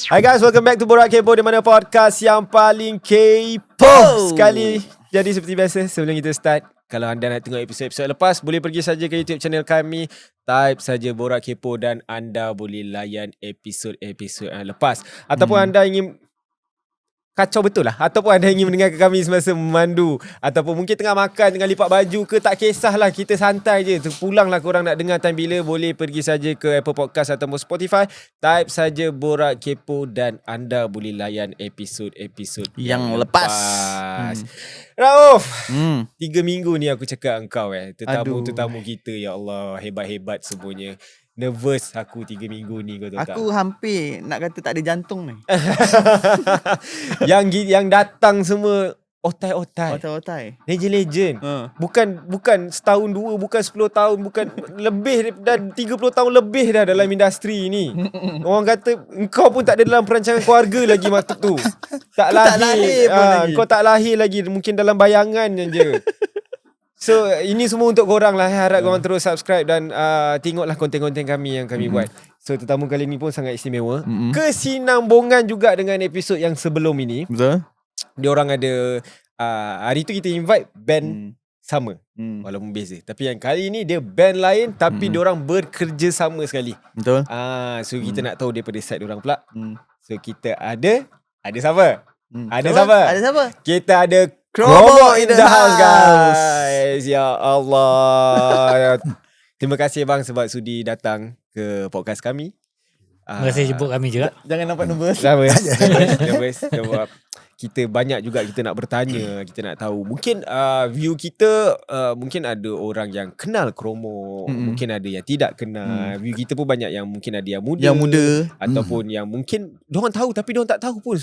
Hai guys, welcome back to Borak Kepo, di mana podcast yang paling kepo sekali. Jadi seperti biasa, sebelum kita start, kalau anda nak tengok episod-episod lepas, boleh pergi saja ke YouTube channel kami, type saja Borak Kepo dan anda boleh layan episod-episod yang lepas. Ataupun anda ingin kacau betul lah, ataupun anda ingin mendengarkan kami semasa memandu, ataupun mungkin tengah makan, tengah lipat baju ke, tak kisahlah, kita santai je. Terpulanglah korang nak dengar time bila, boleh pergi saja ke Apple Podcast ataupun Spotify, type saja Borak Kepo dan anda boleh layan episod-episod yang lepas. Rauf, 3 minggu ni aku cakap engkau tetamu kita, ya Allah, hebat-hebat semuanya. Nervous aku 3 minggu ni, kau tahu tak? Aku hampir nak kata tak ada jantung ni. yang datang semua otai-otai. Legend. Bukan setahun dua, bukan 10 tahun, bukan lebih dan 30 tahun lebih dah dalam industri ni. Orang kata engkau pun tak ada dalam perancangan keluarga lagi waktu tu. Tak lahir pun lagi. Kau tak lahir lagi, mungkin dalam bayangan je. So ini semua untuk korang lah. Harap korang terus subscribe dan tengoklah konten-konten kami yang kami buat. So tetamu kali ni pun sangat istimewa. Kesinambungan juga dengan episod yang sebelum ini. Betul. Dia orang ada hari tu kita invite band sama, walaupun beza. Tapi yang kali ni dia band lain, tapi dia orang bekerja sama sekali. Betul. So kita nak tahu daripada side dia orang pula. So kita ada siapa? Ada siapa? Kita ada Kromo in the house, guys. Ya Allah. Terima kasih bang sebab sudi datang ke podcast kami. Terima kasih jemput kami juga. Jangan nampak nervous. Nervous. Sebab kita banyak juga kita nak bertanya, kita nak tahu. Mungkin view kita, mungkin ada orang yang kenal Kromo, mungkin ada yang tidak kenal. View kita pun banyak yang mungkin ada yang muda. Ataupun yang mungkin diorang tahu tapi diorang tak tahu pun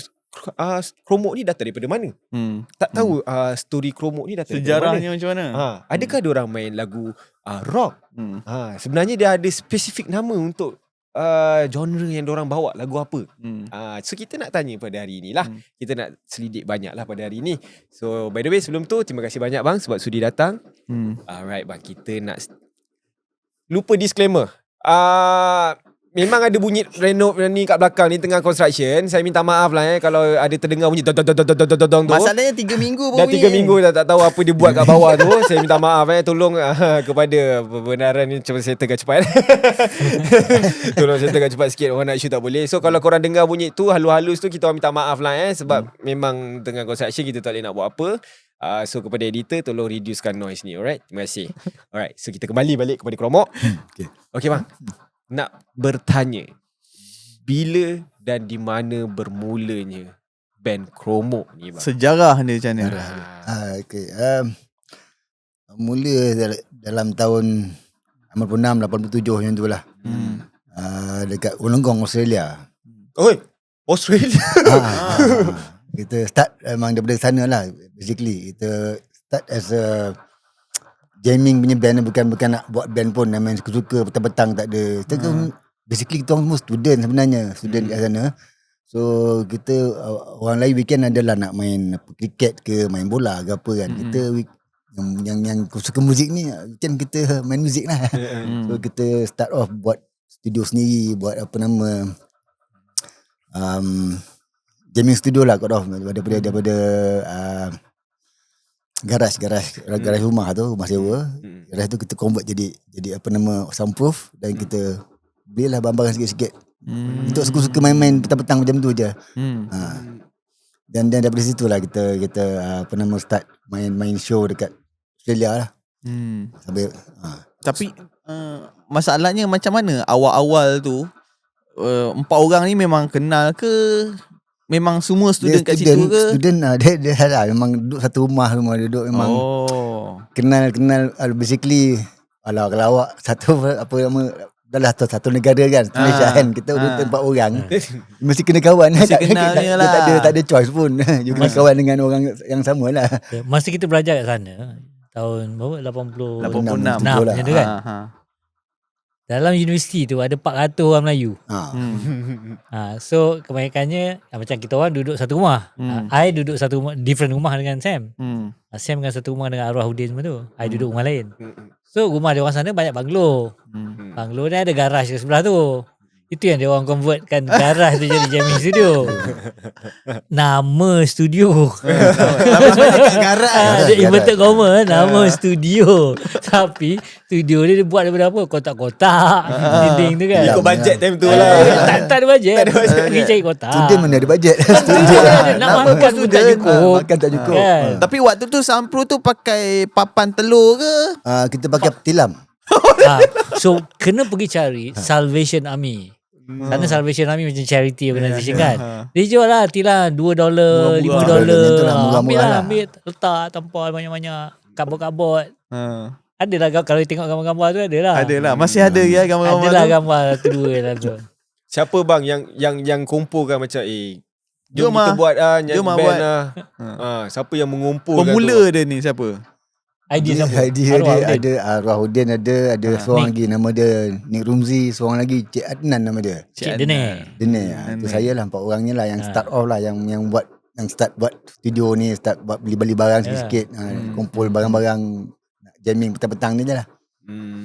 Kromo ni datang daripada mana. Tak tahu story Kromo ni datang sejarahnya daripada mana. Macam mana. Adakah diorang main lagu rock? Sebenarnya dia ada spesifik nama untuk genre yang diorang bawa, lagu apa. So kita nak tanya pada hari ni lah. Kita nak selidik banyak lah pada hari ni. So by the way, sebelum tu terima kasih banyak bang sebab sudi datang. Alright bang, kita nak lupa disclaimer. Memang ada bunyi renov ni kat belakang ni tengah construction. Saya minta maaf lah kalau ada terdengar bunyi dong. Masalahnya 3 minggu dah 3 minggu dah tak tahu apa dia buat kat bawah tu. Saya minta maaf tolong kepada pembenaran ni cuba settlekan cepat. Tolong settlekan cepat sikit, orang nak shoot tak boleh. So kalau korang dengar bunyi tu halus-halus tu, kita orang minta maaf lah sebab memang tengah construction, kita tak boleh nak buat apa. So kepada editor, tolong reducekan noise ni. Alright, terima kasih. Alright, so kita kembali balik kepada Kromo. Okay bang, nak bertanya, bila dan di mana bermulanya band Kromo ni bang? Sejarah dia macam mana? Okay. Mula dalam tahun 86, 87 macam tu lah. Dekat Wollongong, Australia. Oi, Australia. Kita start memang daripada sana lah. Basically kita start as a jamming punya band, bukan nak buat band pun, main suka-suka petang-petang, tak ada. Kita kan basically kita orang semua student sebenarnya, student kat sana. So kita orang lain weekend adalah nak main kriket ke, main bola ke apa kan. Kita yang suka muzik ni weekend kita main muzik lah. So kita start off buat studio sendiri, buat apa nama jamming studio lah kat off daripada garaj rumah sewa. Garaj tu kita convert jadi apa nama soundproof, dan kita belilah barang-barang sikit-sikit untuk suka-suka main-main petang-petang macam tu je. Dan daripada situ lah kita apa nama start main show dekat Australia lah. Sampai Tapi masalahnya macam mana awal-awal tu 4 orang ni memang kenal ke? Memang semua student kat situ ke? Student dia lah, memang duduk satu rumah duduk memang. Kenal basically. Kalau awak satu apa nama dalam satu negara kan, Malaysia kan, kita duduk 4 orang. Mesti kena kawan. Mesti kenalnya lah. Tak ada choice pun. You kena kawan dengan orang yang sama lah. Masa kita belajar kat sana tahun berapa? 86 lah. macam tu kan. Dalam universiti tu ada 400 orang Melayu. So kebanyakannya macam kita orang duduk satu rumah. I duduk satu rumah, different rumah dengan Sam. Sam dengan satu rumah dengan Arwahudin semua tu. I duduk rumah lain. So rumah dia orang sana banyak banglo. Banglo ni ada garaj kat sebelah tu. Itu yang dia orang convertkan garaj tu jadi jamming studio. Nama studio. Tapi sebenarnya kat garaj. Dia inverted comma nama studio. Tapi studio dia buat daripada apa? Kotak-kotak dinding tu kan. Ikut bajet time tu Ah, lah. tak ada bajet. Pergi cari kotak. Student mana ada bajet. Studio ada. Nak Nama makan pun tak student. cukup. Makan tak cukup. Kan? Tapi waktu tu Sampru tu pakai papan telur ke? Kita pakai tilam. So kena pergi cari Salvation Army. Karena Salvation Army macam charity organisation kan. Dia jual lah tilam $2, $5. Yang tu lah, murah-murah Ambil lah, lah. ambil. Letak tampal banyak-banyak. Kabut-kabut. Ha. Adalah kalau tengok gambar-gambar tu adalah. Adalah. Masih ada ya gambar-gambar Adalah tu. gambar tu dua dalam tu. Siapa bang yang kumpulkan macam jom Jom kita ah. buat Jom ah band buat. lah. Siapa yang mengumpulkan Pemula dia ni siapa? Idea siapa? Idea Arwah dia Udin. ada Arwahuddin ada seorang lagi nama dia Nick Rumzi, seorang lagi Cik Adnan nama dia. Cik Dene. Itu saya lah 4 orangnya lah yang start off lah yang start buat studio ni, start buat beli barang sikit-sikit, kumpul barang-barang jamming petang-petang ni je lah.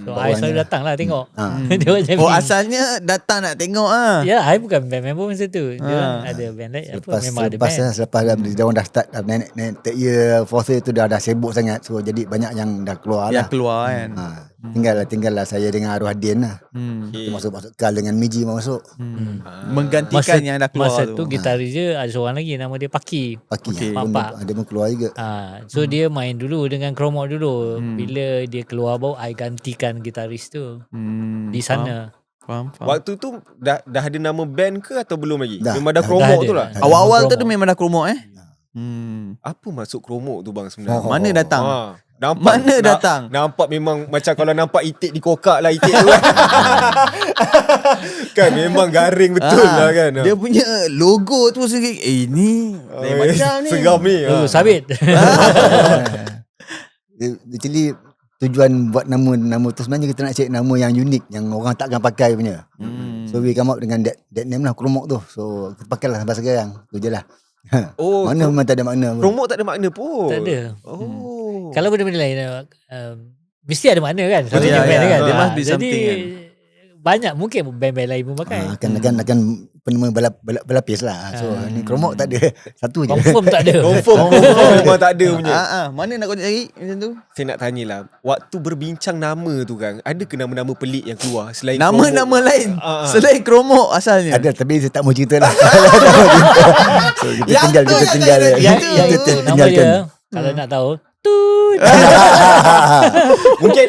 So I selalu datang lah tengok. Dia buat jamming. Oh asalnya datang nak tengok ah. Ya, I bukan band member masa tu. Dia ada band lain apa memang ada band. Selepas dia orang dah start naik third year, fourth year tu dah sibuk sangat. So jadi banyak yang dah keluar lah. Yang keluar kan. Tinggal lah saya dengan Arwahuddin lah. Masuk Kal dengan Miji masuk. Menggantikan yang dah keluar Masa tu. tu gitaris dia ada seorang lagi nama dia Paki. Paki Mapak. dia pun keluar juga. So dia main dulu dengan Kromok dulu. Bila dia keluar baru I gantikan gitaris tu di sana. Faham. Waktu tu dah ada nama band ke atau belum lagi? Dah. Memang dah Dah kromok ada. tu lah. Awal-awal tu Kromok. memang dah kromok Apa maksud kromok tu bang sebenarnya? Mana datang? Nampak, datang? Nampak memang macam kalau nampak itik di kokak lah itik tu kan. Kan memang garing betul lah kan. Dia punya logo tu sendiri. Ni lain macam ni. Seram ni. Dulu sabit. Actually tujuan buat nama tu sebenarnya kita nak cari nama yang unik, yang orang takkan pakai punya. So we come up dengan that name lah, Kromok tu. So kita pakai lah sampai sekarang. Tu je lah. Oh, Mana memang tak ada makna pun. kromok tak ada makna pun. Tak ada. Oh. Kalau benda-benda lain mesti ada makna kan. Satu Ya, band ya. kan. There must be Jadi something kan. banyak mungkin band-band lain pun pakai. Akan penama berlapis lah. So ni Kromok tak ada. Satu je. Confirm tak ada. Confirm memang tak ada punya. Mana nak kau cari macam tu? Saya nak tanyalah, waktu berbincang nama tu kan, ada ke nama-nama pelik yang keluar selain Nama-nama kromok? lain selain kromok asalnya. Ada tapi saya tak mau cerita lah. So kita Yang tinggal tu kita yang tinggal. kaya- Yang Itu itu nama tinggalkan. dia kalau nak tahu Tut.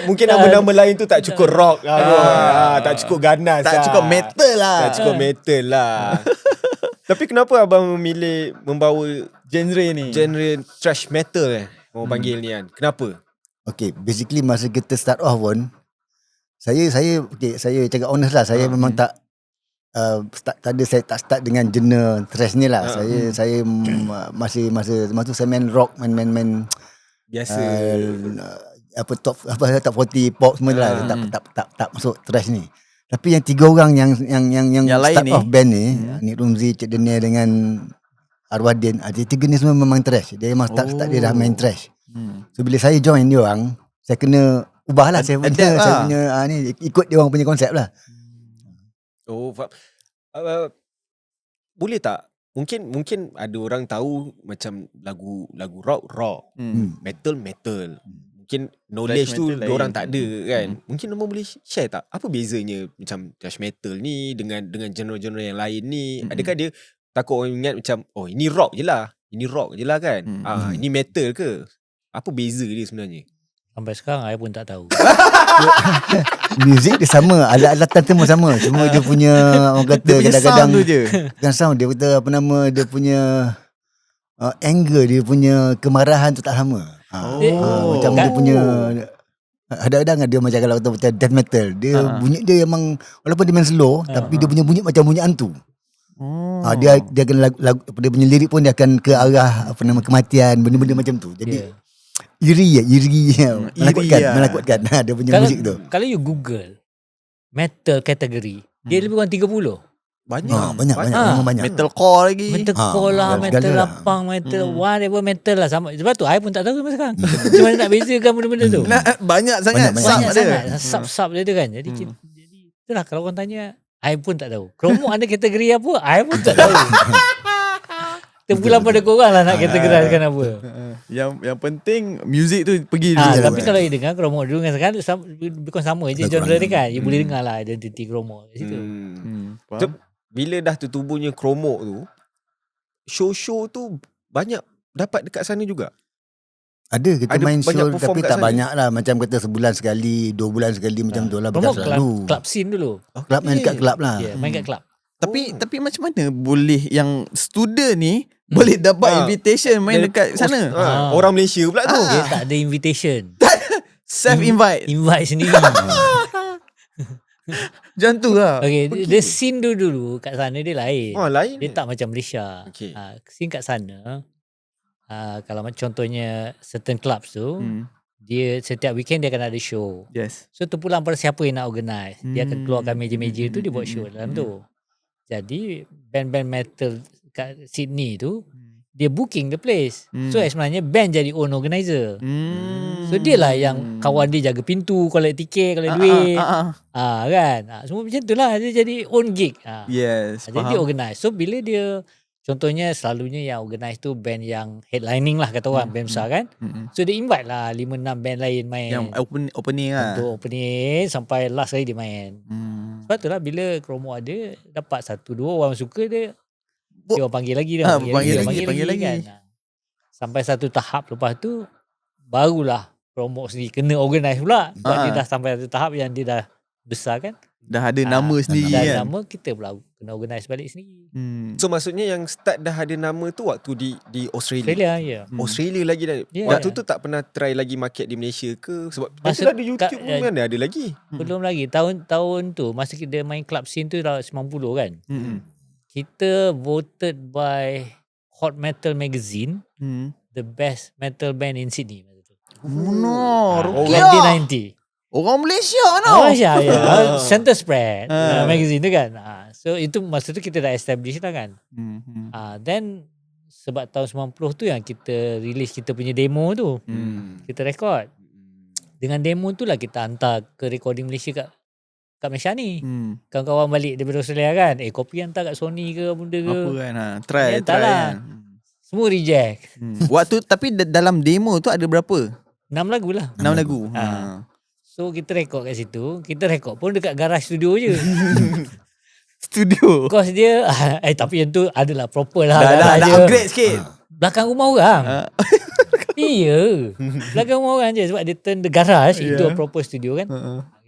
Mungkin nama-nama lain tu tak cukup rock tak cukup ganas Tak cukup metal lah. Tak cukup metal lah. Tapi kenapa abang memilih membawa Genre ni. genre thrash metal orang panggil ni kan? Kenapa? Okay, basically masa kita start off pun saya cakap honest lah, saya memang tak saya tak start dengan genre thrash ni lah. Saya masih masa tu saya main rock, main Biasa. top 40 pop semua lah. Tak masuk thrash ni. Tapi yang 3 orang yang lain start ni. off band ni, Nick Rumzi, Cik Daniel dengan Arwahuddin, dia 3 ni semua memang thrash. Dia memang start dia dah main thrash. So bila saya join dia orang, saya kena ubah lah saya punya ni, ikut dia orang punya konsep lah. Oh, faham. Boleh tak? Mungkin ada orang tahu macam lagu rock, metal. Mungkin knowledge Thrash tu metal orang lain. tak ada kan. Mungkin orang boleh share tak? Apa bezanya macam thrash metal ni dengan genre-genre yang lain ni? Adakah dia takut orang ingat macam ini rock je lah. Ini rock je lah kan. Ini metal ke? Apa beza dia sebenarnya? Sampai sekarang I pun tak tahu. Music dia sama, alat-alatan semua sama. Cuma dia punya orang kata Dia punya kadang-kadang sound tu je. bukan sound, dia kata dia punya anger, dia punya kemarahan tu tak sama. Macam dia punya kadang-kadang dia macam kalau kata macam death metal, dia bunyi dia memang walaupun dia main slow tapi dia punya bunyi macam bunyi hantu. Dia akan lagu dia punya lirik pun dia akan ke arah kematian, benda-benda macam tu. Jadi iri menakutkan dia punya Kalau, muzik tu. kalau you Google metal kategori, dia lebih kurang 30. Banyak. Memang banyak. Metalcore lagi. Metal core lah, segala metal lah. lapang, metal whatever metal lah sama. Sebab tu I pun tak tahu sampai sekarang. Macam mana nak bezakan benda-benda tu. Banyak sangat Banyak sub Banyak dia. sangat sub-sub dia tu kan. Jadi itulah kalau orang tanya I pun tak tahu. Kromok ada kategori apa? I pun tak tahu. Terpulang pada korang lah nak kategoriskan apa. Yang penting music tu pergi dulu. Tapi kalau you dengar kromok dulu dengan sekarang bukan sama je genre dia kan. You boleh dengar lah identiti kromok kat situ. So, bila dah tertubuhnya kromok tu, show-show tu banyak dapat dekat sana juga. Ada kita Ada main banyak show perform tapi kat tak sana? banyak lah. Macam kata sebulan sekali, 2 bulan sekali macam tu lah. Bukan Kromok selalu. club scene dulu. Club main dekat club lah. Yeah, main kat club. Tapi macam mana boleh yang student ni boleh dapat invitation main dekat sana? Orang Malaysia pula tu. Dia tak ada invitation. Self-invite. Invite sendiri. Macam tu lah. Okay, dia scene dulu kat sana dia lain. Lain. Dia tak macam Malaysia. Okay. Scene kat sana, kalau contohnya certain clubs tu, dia setiap weekend dia akan ada show. Yes. So terpulang pada siapa yang nak organize. Dia akan keluarkan meja-meja tu, dia buat show dalam tu. Jadi band-band metal kat Sydney tu, dia booking the place. So sebenarnya band jadi own organizer. So dia lah yang kawan dia jaga pintu, collect tiket, collect duit. Kan. Semua macam tu lah. Dia jadi own gig. Yes. Jadi dia organize. So bila dia, contohnya selalunya yang organize tu band yang headlining lah kata orang, band besar kan. So dia invite lah 5-6 band lain main. Yang opening lah. Untuk opening sampai last kali dia main. Sebab tu lah bila kromok ada, dapat 1-2 orang suka dia, dia orang panggil lagi dah. Panggil lagi. Kan. Sampai satu tahap lepas tu, barulah kromok sendiri kena organize pula. Sebab dia dah sampai satu tahap yang dia dah besar kan. Dah ada nama sendiri dah kan. ada nama, kita pula kena organize balik sendiri. So maksudnya yang start dah ada nama tu waktu di Australia. Australia, ya. Australia lagi dah. Yeah. Waktu tu tak pernah try lagi market di Malaysia ke? Sebab Masa masa ada YouTube pun mana ada lagi. Belum lagi. Tahun tu, masa kita main club scene tu dah 90 kan. Kita voted by Hot Metal Magazine the best metal band in Sydney masa tu. No, 2090. Orang Malaysia no. Malaysia ya. Center Spread magazine tu kan. So itu masa tu kita dah establish dah kan. Then sebab tahun 90 tu yang kita release kita punya demo tu. Kita record. Dengan demo tu lah kita hantar ke recording Malaysia kat Malaysia ni. Kawan-kawan balik daripada Australia kan. Kopi hantar kat Sony ke benda ke. Apa kan try lah. kan. Semua reject. Waktu tapi dalam demo tu ada berapa? 6 lagu lah. 6 lagu. So kita rekod kat situ. Kita rekod pun dekat garage studio je. Studio. Kos dia tapi yang tu adalah proper lah. Dah upgrade sikit. Belakang rumah orang. Iya. Belakang rumah orang je. Sebab dia turn the garage into a proper studio kan.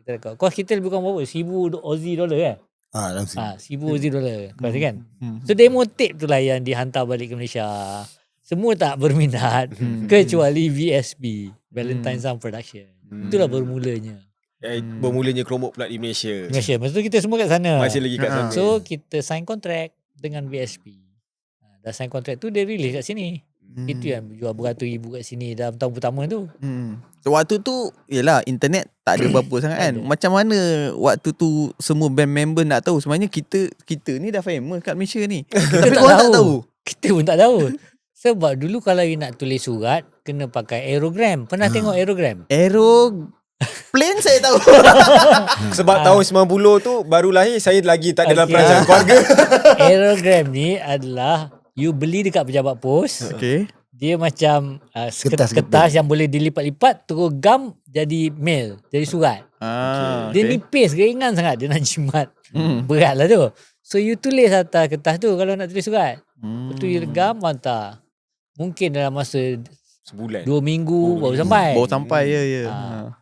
Kita rekod. Kos kita lebih kurang berapa? $1,000 Aussie kan. Dalam sini. $1,000 Aussie kos dia kan. So demo tape tu lah yang dihantar balik ke Malaysia. Semua tak berminat. Kecuali VSB, Valentine Sound Production. Itulah bermulanya. Bermulanya kromok pula di Malaysia. Malaysia. Masa tu kita semua kat sana. Masih lagi kat sana. So kita sign contract dengan VSB. Dah sign contract tu dia release kat sini. Itu yang jual beratus-ribu kat sini dalam tahun pertama tu. So waktu tu yelah internet tak ada berapa sangat kan. Macam mana waktu tu semua band member nak tahu sebenarnya kita ni dah famous kat Malaysia ni. Tapi korang tak tahu. Kita pun tak tahu. Sebab dulu kalau you nak tulis surat kena pakai aerogram. Pernah tengok aerogram? Plane saya tahu. Sebab tahun 90 tu baru lahir, saya lagi tak ada dalam perancangan keluarga. Aerogram ni adalah you beli dekat pejabat pos. Okay. Dia macam kertas yang boleh dilipat-lipat, terus gam jadi mail, jadi surat. Dia nipis, ringan sangat. Dia nak jimat. Berat lah tu. So you tulis atas kertas tu kalau nak tulis surat. Lepas tu you gam, hantar. Mungkin dalam masa sebulan 2 minggu baru sampai. Baru sampai ya.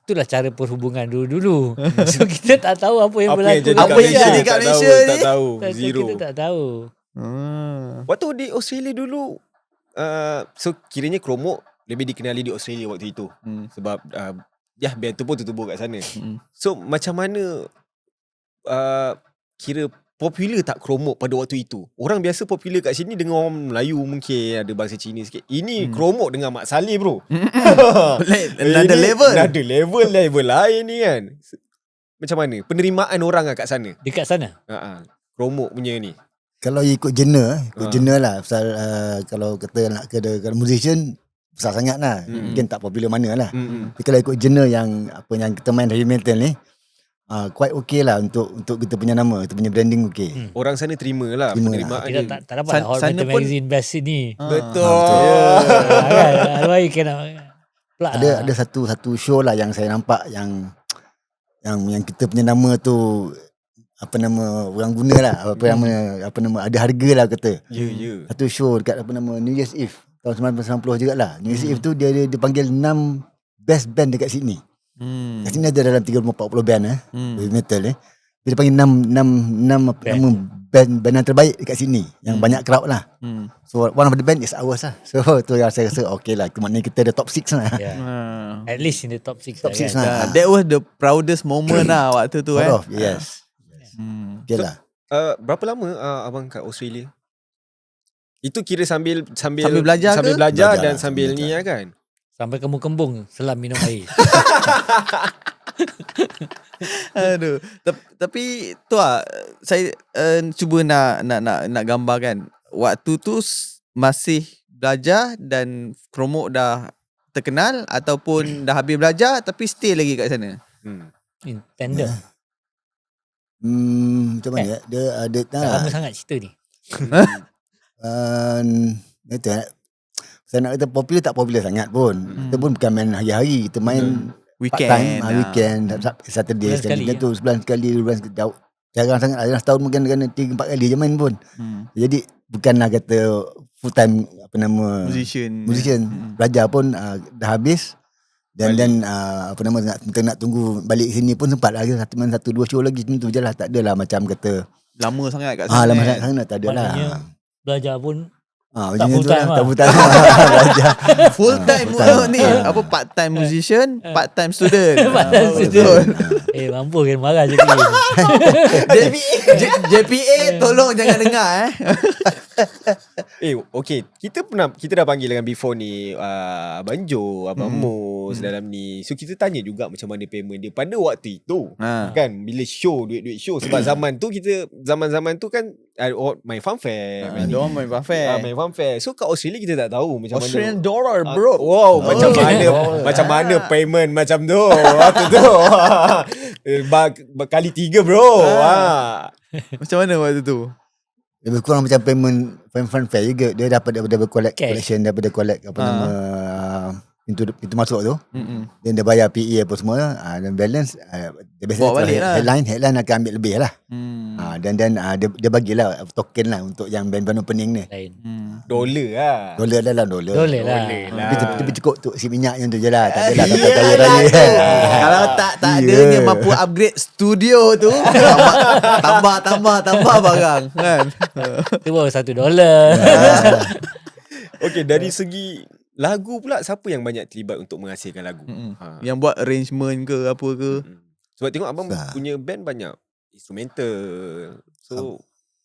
Itulah cara perhubungan dulu-dulu. So kita tak tahu apa yang berlaku. Apa yang jadi kat Malaysia ni? Tak tahu. So, Zero. kita tak tahu. Waktu di Australia dulu, so kiranya kromok lebih dikenali di Australia waktu itu. Sebab band tu pun tertubuh kat sana. So macam mana kira popular tak kromok pada waktu itu? Orang biasa popular kat sini dengan orang Melayu, mungkin ada bahasa Cina sikit. Ini kromok dengan Mak Saleh bro. Another level. Another level lain ni kan. Macam mana penerimaan orang kat sana? Dekat sana? Kromok punya ni. Kalau ikut genre, lah. Pasal kalau kata nak ke musician, besar sangat lah. Mungkin tak popular mana lah. Tapi kalau ikut genre yang apa yang kita main heavy metal ni, quite okay lah untuk kita punya nama, kita punya branding okay. Orang sana terima lah Terima. penerimaan Kita dia. tak dapat lah Hot sana Metal pun- Magazine best ni. Betul. Kan? Otherwise you cannot plug. Ada satu show lah yang saya nampak yang kita punya nama tu apa nama orang guna lah, apa nama ada harga lah kata. Ya. Satu show dekat apa nama New Year's Eve tahun 1990 juga lah. New Year's Eve tu dia panggil 6 best band dekat Sydney. Kat sini ada dalam 30-40 band heavy metal Dia panggil 6 nama band yang terbaik dekat sini yang banyak crowd lah. So one of the band is ours lah. So tu yang saya rasa okay lah. Maknanya kita ada top 6 lah. Yeah. At least in the top 6 Top 6 kan? lah. That was the proudest moment lah waktu tu Sort of, yes. Okay lah. Berapa lama abang kat Australia? Itu kira sambil belajar ke? belajar dan Belajar, sambil sambil ni belajar. kan. Sampai kembung-kembung selam minum air. Aduh. Tapi tu lah, saya cuba nak gambarkan. Waktu tu masih belajar dan Chromok dah terkenal ataupun dah habis belajar tapi stay lagi kat sana. Tender. Macam mana dia ada Tak lama sangat cerita ni. Itu saya nak kata popular tak popular sangat pun. Kita pun bukan main hari-hari, kita main Weekend. weekend, Saturday Bulan sekali sekali, macam tu, sebulan sekali, jauh. Jarang sangat, ada setahun mungkin kena 3-4 kali je main pun. Jadi bukanlah kata full time apa nama Musician. Belajar pun dah habis. Dan apa nama nak tunggu balik sini pun sempat lagi 1-2 show lagi macam tu je lah. Tak adalah macam kata Lama sangat kat sana. lama sangat sana, tak adalah. Maknanya belajar pun Macam full tu time lah, lah. tak full time. Belajar. Full time full time. ni apa part time musician, part time student. Part-time student. Mampu kan marah je ni. JPA tolong jangan dengar Okay, kita dah panggil dengan before ni Abang Jo, Abang Mus dalam ni. So kita tanya juga macam mana payment dia pada waktu itu. Kan bila show, duit show. Sebab zaman tu kan main fun fair. Diorang main buffet. Main fun fair. So kat Australia kita tak tahu macam Australian mana. dollar bro. Wow, macam mana payment macam tu. Waktu tu. Kali 3 bro. Macam mana waktu tu? Lebih kurang macam payment fun fair juga. Dia dapat daripada collection, daripada collect apa nama pintu masuk tu. Dan dia bayar PE apa semua, dan balance dia Bawa balik lah. headline akan ambil lebih lah. Dan dia bagilah token lah untuk yang band opening ni. Lain. Dolar lah. Dolar lah. Boleh lah. Tapi cukup untuk isi minyak yang tu je lah. Tak adalah kata kaya raya kan. Kalau tak adanya mampu upgrade studio tu, tambah barang kan. Itu baru $1. Okay, dari segi lagu pula, siapa yang banyak terlibat untuk menghasilkan lagu? Yang buat arrangement ke apa ke. Sebab tengok abang punya band banyak instrumental. So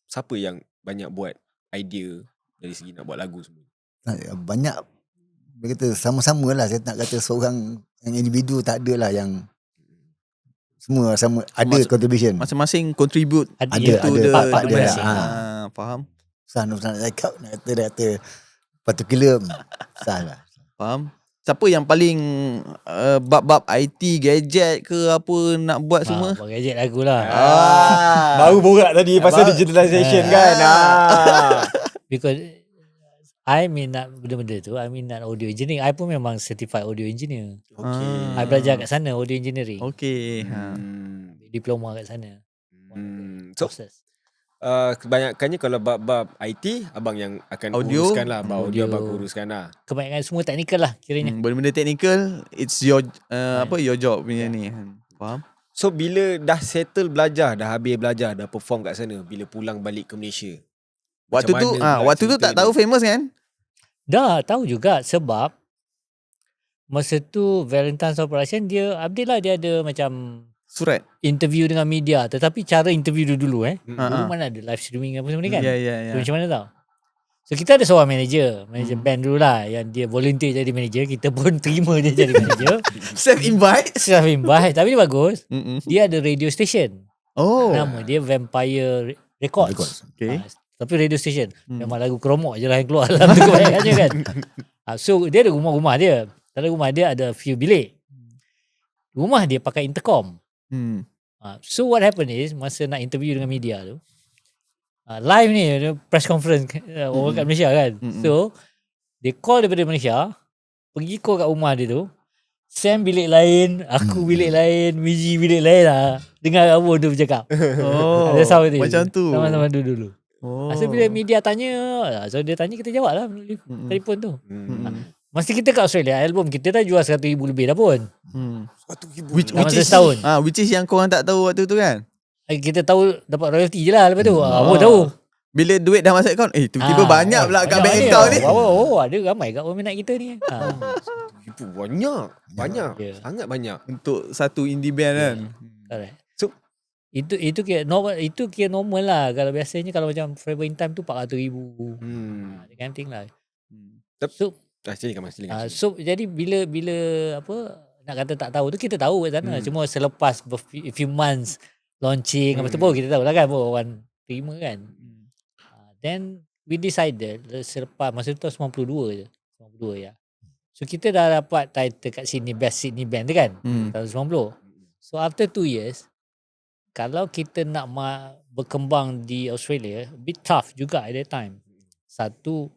siapa yang banyak buat idea dari segi nak buat lagu semua? Banyak. Dia kata sama-sama lah. Saya tak kata seorang yang individu, tak ada lah yang semua sama ada contribution. Masing-masing contribute Ada part dia masing-masing. lah. Faham? Susah nak cakap, nak kata particular. Susah lah. Faham? Siapa yang paling bab-bab IT, gadget ke apa nak buat semua? Buat gadget lagu lah. Baru borak tadi pasal digitalization kan. Because I minat benda-benda tu. I minat audio engineering. I pun memang certified audio engineer. Okay. I belajar kat sana audio engineering. Okay. Diploma kat sana. So Proses. kebanyakannya kalau bab IT abang yang akan Audio? uruskan lah. Audio Audio. abang uruskan lah. Kebanyakan semua teknikal lah kiranya. Benda-benda technical, it's your your job punya ni. Faham? So bila dah settle belajar, dah habis belajar, dah perform kat sana, bila pulang balik ke Malaysia, Waktu macam tu mana pula waktu tu cerita tak tahu dia? famous kan? Dah tahu juga sebab masa tu Valentine's Operation dia update lah, dia ada macam Surat. interview dengan media, tetapi cara interview dulu Ha-ha. dulu mana ada live streaming apa semua ni kan. Ya. So, macam mana tau, so kita ada seorang manager band dulu lah, yang dia volunteer jadi manager. Kita pun terima dia jadi manager. Self invite. Self invite. Tapi dia bagus. Dia ada radio station. Oh. Nama dia Vampire Records. Okay. Tapi radio station memang lagu Kromok je lah yang keluar dalam tu kebanyakannya kan. So dia ada rumah dia. Dalam rumah dia ada few bilik. Rumah dia pakai intercom. So what happened is masa nak interview dengan media tu, live ni press conference orang kat Malaysia kan. So they call daripada Malaysia, pergi call kat rumah dia tu. Sam bilik lain, aku bilik lain, Miji bilik lain lah. Dengar apa tu bercakap. That's how it is. Macam tu. Sama-sama dulu. So bila media tanya, so dia tanya kita jawab lah melalui telefon tu. Masa kita kat Australia, album kita dah jual 100,000 lebih dah pun. 100,000. Which Masa is setahun. which is yang korang tak tahu waktu tu kan? Kita tahu dapat royalty je lah lepas tu. Apa tahu. Bila duit dah masuk akaun, tiba-tiba banyak pula kat bank account ni. Ada ramai kat peminat kita ni. Banyak. Yeah. Sangat banyak. Untuk satu indie band kan. Correct. So Itu kira normal, lah. Kalau biasanya kalau macam Forever in Time tu 400,000. That kind of thing lah. So so jadi bila apa nak kata tak tahu tu, kita tahu kat sana. Cuma selepas a few months launching apa tu pun kita tahu lah kan orang terima kan. Then we decided selepas masa tu 92 je. 92 ya. So kita dah dapat title kat Sydney Best Sydney Band tu kan. Tahun 90. So after 2 years, kalau kita nak berkembang di Australia, a bit tough juga at that time. Satu,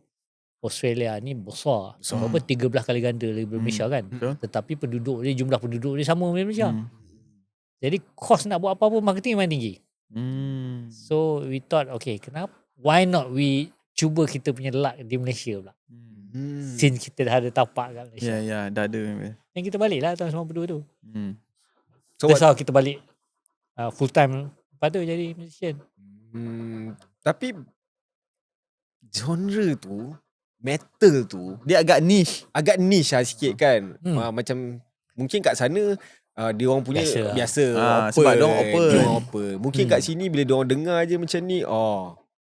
Australia ni besar. Berapa 13 kali ganda daripada Malaysia kan. Tetapi jumlah penduduk dia sama dengan Malaysia. Jadi cost nak buat apa-apa marketing memang tinggi. So we thought, okay, why not we cuba kita punya luck di Malaysia pula. Since kita dah ada tapak kat Malaysia. Ya, dah ada. Dan kita balik lah tahun 92 tu. So that's how kita balik full time. Lepas tu jadi musician. Tapi genre tu, metal tu, Dia agak niche. agak niche lah sikit kan. Macam mungkin kat sana dia orang punya biasa open, sebab diorang open. Mungkin kat sini bila dia orang dengar je macam ni,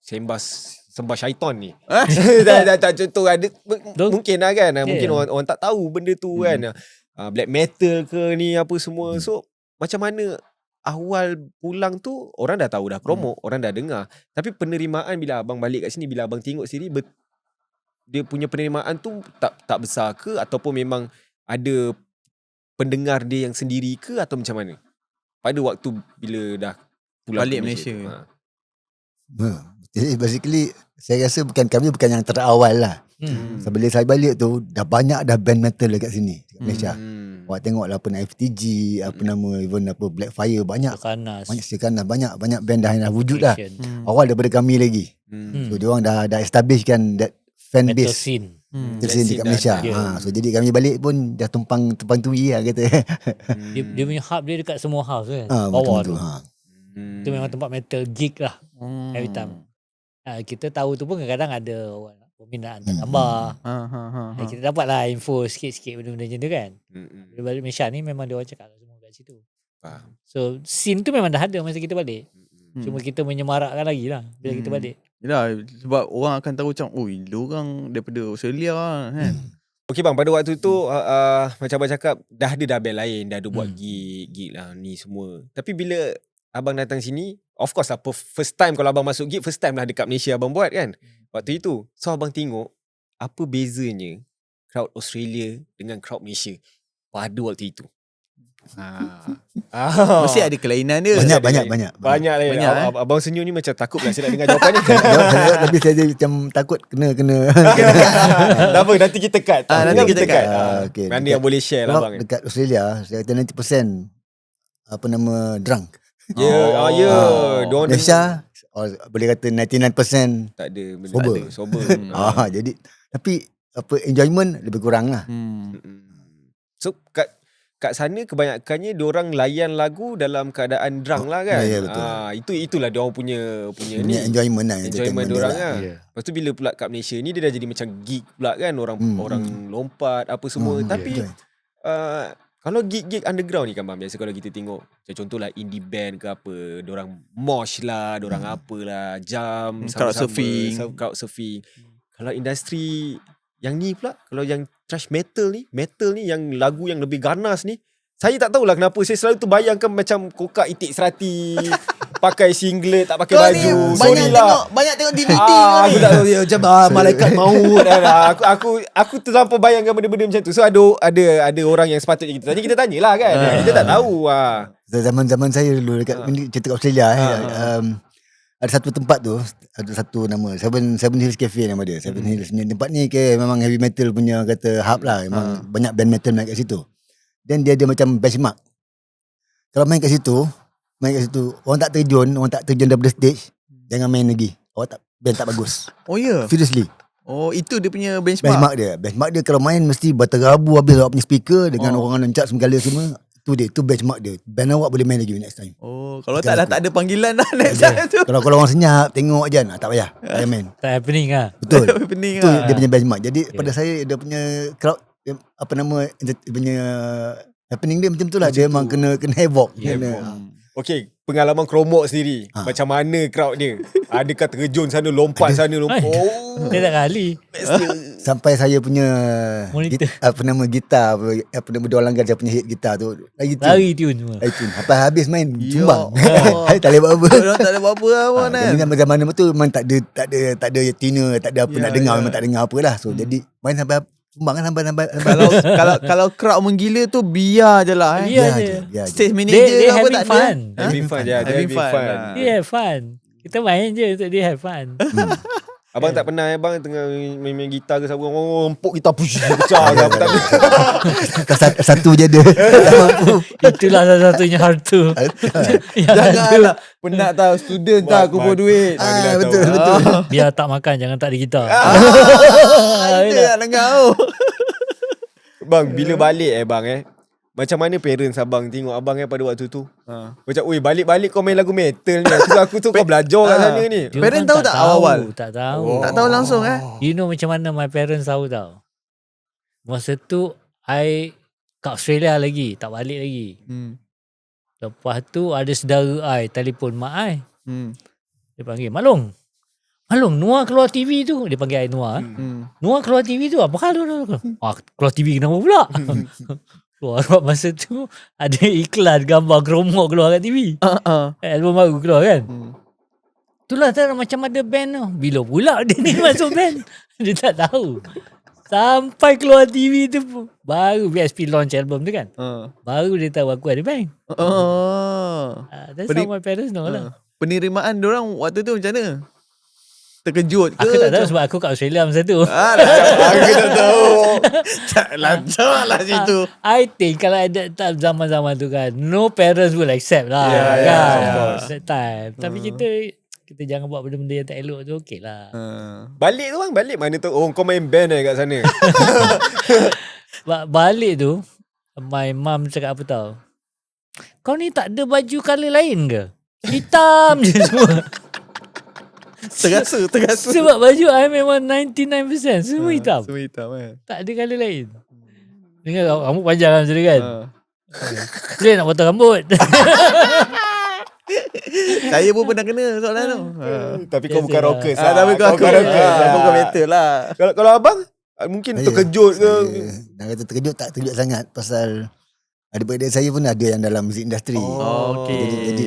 sembah syaitan ni. tak contoh ada mungkin lah kan. Mungkin orang tak tahu benda tu kan. Black metal ke ni apa semua. So macam mana awal pulang tu orang dah tahu dah promo, orang dah dengar. Tapi penerimaan bila abang balik kat sini, bila abang tengok sendiri, dia punya penerimaan tu tak besar ke, ataupun memang ada pendengar dia yang sendiri ke, atau macam mana pada waktu bila dah pulang Balik ke Malaysia. Jadi basically saya rasa kami bukan yang terawal lah. So, bila saya balik tu dah banyak dah band metal dekat sini, dekat Malaysia. Awak tengok lah apa nama FTG, apa nama even apa Blackfire, banyak Sekanas, banyak band dah wujud dah. Awal daripada kami lagi. So diorang dah establish kan that fan metal base scene. dekat Malaysia. So jadi kami balik pun dah tumpang tui lah kata. Dia punya hub dia dekat semua house kan. Betul Bawah tu. Itu memang tempat metal gig lah. Every time. Kita tahu tu pun kadang-kadang ada orang peminat hantar gambar. Kita dapat lah info sikit-sikit benda-benda macam tu kan. Bila balik Malaysia ni memang dia orang cakap semua kat situ. So scene tu memang dah ada masa kita balik. Cuma kita menyemarakkan lagi lah bila kita balik. Yelah, sebab orang akan tahu macam, dia orang daripada Australia kan. Okay bang, pada waktu tu macam abang cakap, dah ada band lain, dah ada buat gig lah ni semua. Tapi bila abang datang sini, of course lah first time kalau abang masuk gig, first time lah dekat Malaysia abang buat kan waktu itu. So abang tengok apa bezanya crowd Australia dengan crowd Malaysia pada waktu itu. Mesti ada kelainan dia. Banyak lah. Abang senyum ni macam takut lah saya nak dengar jawapannya. Tapi saya macam takut kena. Tak apa, nanti kita cut. Nanti kita cut. Okay, mana yang boleh share lah bang. Dekat Australia saya kata 90% apa nama drunk. Malaysia boleh kata 99% tak ada benda sober. Sober. Jadi tapi apa enjoyment lebih kurang lah. So kat sana kebanyakannya diorang layan lagu dalam keadaan drunk lah kan. Ya, betul. Itulah diorang punya ni enjoyment lah, enjoyment diorang lah. Lepas tu bila pula kat Malaysia ni dia dah jadi macam gig pula kan, orang lompat apa semua. Tapi kalau gig underground ni kan bang, biasa kalau kita tengok contohlah indie band ke apa, diorang mosh lah, diorang apalah, jam crowd surfing. Kalau industri yang ni pula, kalau yang thrash metal ni yang lagu yang lebih ganas ni, saya tak tahulah kenapa saya selalu terbayangkan macam Kokak Itik Serati pakai singlet, tak pakai Kau baju. ni Sorry lah. banyak tengok DVD Aku tak tahu dia macam malaikat maut. Aku terlampau bayangkan benda-benda macam tu. So ada orang yang sepatutnya kita tanyalah kan. Kita tak tahu. Zaman-zaman saya dulu dekat cerita kat Australia ada satu tempat tu, ada satu nama Seven Hills Cafe nama dia. Seven Hills ni tempat ni memang heavy metal punya kata hub lah. Memang banyak band metal main kat situ. Dan dia ada macam benchmark. Kalau main kat situ, orang tak terjun daripada stage, jangan main lagi. Band tak bagus. Oh ya. Seriously. Oh itu dia punya benchmark. Benchmark dia kalau main mesti berterabu habis awak punya speaker dengan orang lencak segala semua. Itu benchmark dia. Band awak boleh main lagi next time. Oh, kalau tak ada panggilan dah next time tu. Kalau orang senyap tengok je tak payah. Tak payah main. Tak happening lah. Betul. Pening Itu lah. dia punya benchmark. Jadi pada saya dia punya crowd apa nama dia punya happening dia macam tu lah. Dia memang kena havoc. Okay, pengalaman Kromok sendiri. Macam mana crowd dia? Adakah terjun sana, lompat sana, lompat? Dia tak kali. Sampai saya punya Monitor. gitar apa nama dia langgar saya punya hit gitar tu Lari tune semua. Sampai habis main Ya sumbang. Allah. Tak boleh buat apa. Orang tak ada buat-apa lah pun kan. Jadi zaman tu memang tak ada tuner, tak ada apa nak dengar, memang tak dengar apa lah. So jadi main sampai sumbang kan sampai Kalau crowd menggila tu biar je lah Biar je. biar je. Stage manager They ke apa having tak ada. fun. Having fun je. Having fun lah. They have fun. Kita main je untuk they have fun. Abang tak pernah abang tengah main gitar ke siapa orang empuk gitar pecah ke apa tak ada. Satu je dia. Itulah salah satunya harta. Janganlah penat tau student tau kumpul duit. Betul. Biar tak makan, jangan tak ada gitar. Ada nak dengar tu. Bang, bila balik bang macam mana parents abang tengok abang pada waktu tu? Macam, oi balik-balik kau main lagu metal ni. Aku tu kau belajar kat sana ni. Dia Parents orang tahu tak awal-awal? Tak tahu. Tak tahu langsung You know macam mana my parents tahu tau. Masa tu I kat Australia lagi, tak balik lagi. Lepas tu ada saudara I telefon mak I. Dia panggil, Malong, Noah keluar TV tu. Dia panggil I Noah. Noah keluar TV tu. Apa hal tu? Keluar TV kenapa pula? Keluar masa tu ada iklan gambar Kromok keluar kat TV. Album baru keluar kan. Itulah tak macam ada band tu. Bila pula dia ni masuk band? Dia tak tahu. Sampai keluar TV tu baru BSP launch album tu kan. Baru dia tahu aku ada band. That's how my parents know lah. Penerimaan diorang waktu tu macam mana? Terkejut ke? Aku tak tahu sebab aku kat Australia masa tu. Aku tak tahu. Tak lancar lah situ. I think kalau ada zaman-zaman tu kan, no parents will accept lah. Yeah, kan? of course. That time. Tapi kita jangan buat benda-benda yang tak elok tu okey lah. Balik tu bang, balik mana tu? Oh kau main band kat sana. Balik tu, my mum cakap apa tau? Kau ni tak ada baju colour lain ke? Hitam je semua. Terasa. Sebab baju I memang 99% semua hitam. Semua hitam kan. Tak ada colour lain. Dengar rambut panjang macam tu kan. Boleh nak potong rambut. Saya pun pernah kena soalan tu. Tapi kau bukan Biasalah. rockers Tapi kau bukan rockers Aku bukan metal lah. Kalau abang mungkin terkejut ke? Nak kata terkejut tak terkejut sangat pasal adik-adik saya pun ada yang dalam muzik industri. Okey. Jadi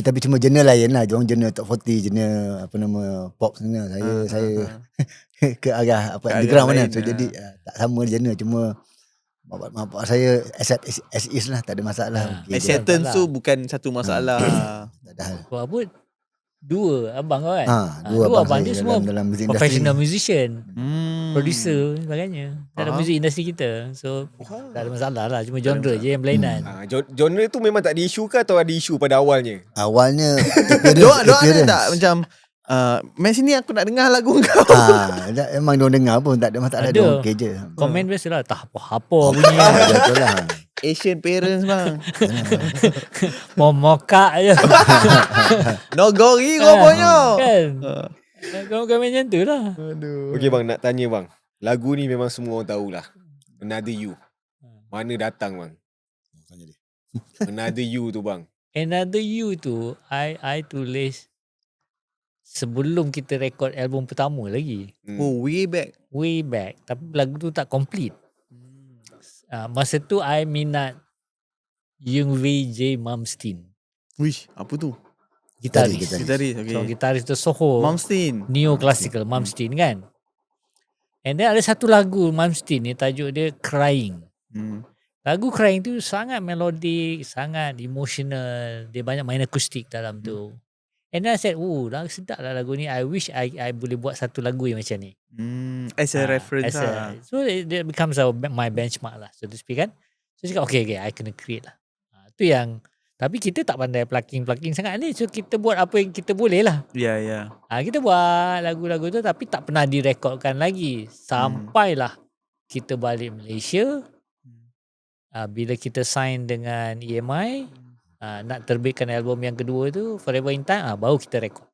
tapi cuma genre lain lah. Diorang genre top 40, genre apa nama pop sana. Saya ke arah apa underground mana. So jadi tak sama genre, cuma bapak saya accept as is lah, tak ada masalah. Okay, Acceptance tu bukan satu masalah. tak ada hal. Kau apa? Dua abang kau kan? Dua abang dia saya semua dalam muzik professional industri. musician, producer sebagainya dalam music industry kita. So tak ada masalah lah, cuma genre je yang berlainan. Genre tu memang tak ada isu ke atau ada isu pada awalnya? Awalnya Doa ada tak macam main sini aku nak dengar lagu kau. memang diorang dengar pun tak ada masalah, Ada. diorang okey je. Komen biasalah, tak apa-apa bunyi. Betul lah. Asian parents bang. Momokak je. No gori kau punya. Kan? Kau komen macam tu lah. Okey bang, nak tanya bang. Lagu ni memang semua orang tahulah. Another You. Mana datang bang? Another You tu bang. Another You tu I tulis sebelum kita rekod album pertama lagi. Oh way back. Tapi lagu tu tak complete. Masa tu I minat Yung Wei J Malmsteen. Wish apa tu? Gitaris. Gitaris, okay. So gitaris tu Soho, Malmsteen. neo-classical, Malmsteen kan. And then ada satu lagu Malmsteen ni tajuk dia Crying. Lagu Crying tu sangat melodik, sangat emotional. Dia banyak main akustik dalam tu. And then I said, sedap lah lagu ni. I wish I boleh buat satu lagu yang macam ni. As a reference lah. So it becomes my benchmark lah, so to speak kan. So cakap okay, I kena create lah. Tu yang, tapi kita tak pandai plucking sangat ni. So kita buat apa yang kita boleh lah. Ya. Kita buat lagu-lagu tu tapi tak pernah direkodkan lagi. Sampailah kita balik Malaysia. Bila kita sign dengan EMI, nak terbitkan album yang kedua tu, Forever in Time, baru kita rekod.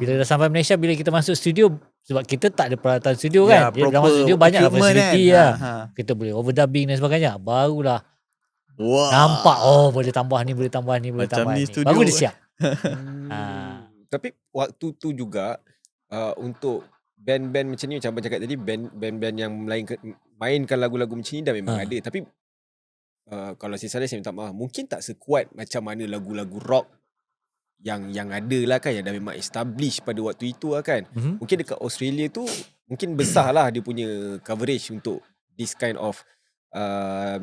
Bila dah sampai Malaysia, bila kita masuk studio, sebab kita tak ada peralatan studio kan. Dia dalam studio banyak lah facility lah. Kita boleh overdubbing dan sebagainya. Barulah nampak, boleh tambah ni, boleh tambah ni, boleh tambah ni. Baru dia siap. Tapi waktu tu juga untuk band-band macam ni, macam abang cakap tadi, band-band yang mainkan lagu-lagu macam ni dah memang ada. Tapi kalau saya salah, saya minta maaf. Mungkin tak sekuat macam mana lagu-lagu rock yang ada lah kan, yang dah memang establish pada waktu itu lah kan. Mungkin dekat Australia tu mungkin besar lah dia punya coverage untuk this kind of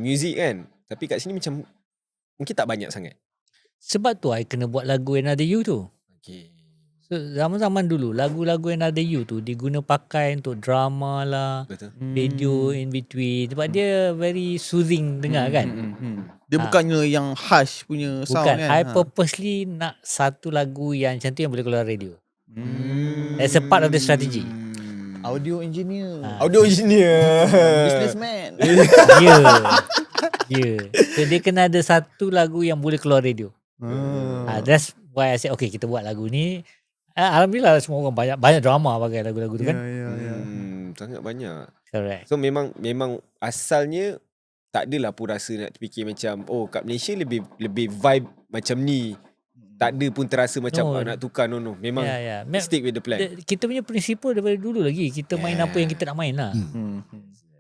music kan. Tapi kat sini macam mungkin tak banyak sangat. Sebab tu I kena buat lagu Another You tu. Okay. So zaman-zaman dulu lagu-lagu Another You tu diguna pakai untuk drama lah, Betul. video in between. Sebab dia very soothing dengar kan. Dia bukannya yang harsh punya sound Bukan, kan. I purposely nak satu lagu yang macam tu yang boleh keluar radio. That's a part of the strategy. Audio engineer. Audio engineer. Businessman. Yeah. So dia kena ada satu lagu yang boleh keluar radio. That's why I said okay, kita buat lagu ni. Alhamdulillah semua orang banyak drama pakai lagu-lagu tu kan. Sangat banyak. Correct. So memang asalnya tak adalah pun rasa nak terfikir macam kat Malaysia lebih vibe macam ni. Tak ada pun terasa macam nak tukar. No. Memang stick with the plan. Kita punya prinsipal daripada dulu lagi. Kita main apa yang kita nak main lah.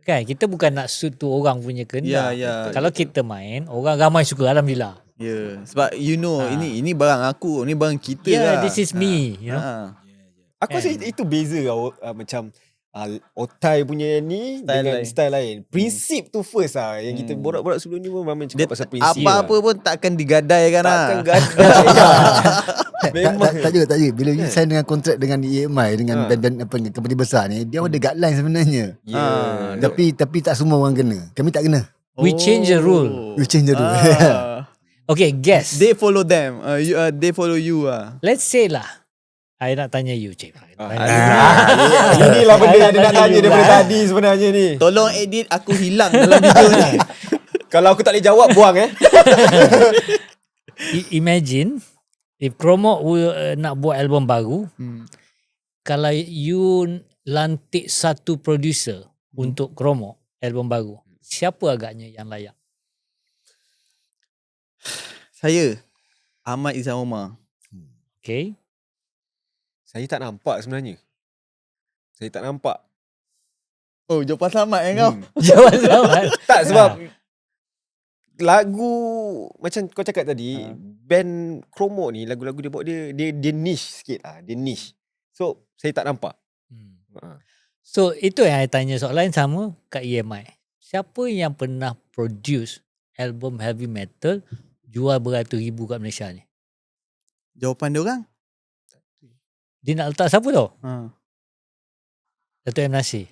Kan kita bukan nak suit tu orang punya kehendak. Kalau kita main, orang ramai suka, alhamdulillah. Sebab ini barang aku, ni barang kita lah. This is me, you know. Aku rasa itu beza macam Otai punya ni style dengan style lain. Prinsip tu first lah. Yang kita borak-borak sebelum ni pun ramai cakap pasal prinsip. Apa-apa pun takkan digadaikan lah. Takkan gadai. Memang Tak juga. Bila you sign dengan kontrak dengan EMI, dengan band-band company besar ni, dia ada guideline sebenarnya. Tapi tak semua orang kena. Kami tak kena. We change the rule. We change the rule. Okay, guess. They follow them. They follow you lah. Let's say lah, I nak tanya you, Cik. Inilah benda yang dia nak tanya daripada tadi sebenarnya ni. Tolong edit aku hilang dalam video ni. Kalau aku tak boleh jawab, buang Imagine if Kromo nak buat album baru, kalau you lantik satu producer untuk Kromo album baru, siapa agaknya yang layak? Saya Ahmad Izzan Omar. Okay. Saya tak nampak sebenarnya. Saya tak nampak. Oh, jawapan selamat kau. Jawapan selamat. Tak, sebab lagu macam kau cakap tadi, band Kromo ni lagu-lagu dia buat dia niche sikit lah. Dia niche. So saya tak nampak. So itu yang saya tanya soalan sama kat EMI. Siapa yang pernah produce album heavy metal jual beratus ribu kat Malaysia ni? Jawapan dia orang? Dia nak letak siapa tau? Dato' M. Nasir.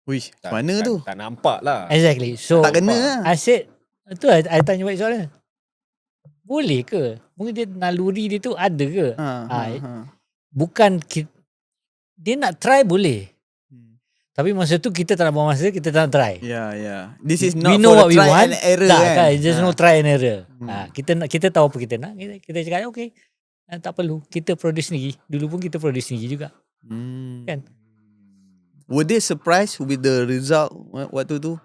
Wish, mana tu? Tak nampak lah. Exactly. So Tak kena lah. I said, tu I tanya balik soalan. Boleh ke? Mungkin dia naluri dia tu ada ke? Bukan dia nak try boleh. Tapi masa tu kita tak nak buang masa, kita tak nak try. Yeah. This is not we know for what we try want. and error Tak, kan. just no try and error. Kita tahu apa kita nak. Kita cakap okay. Tak perlu. Kita produce sendiri. Dulu pun kita produce sendiri juga. Kan? Were they surprised with the result waktu tu?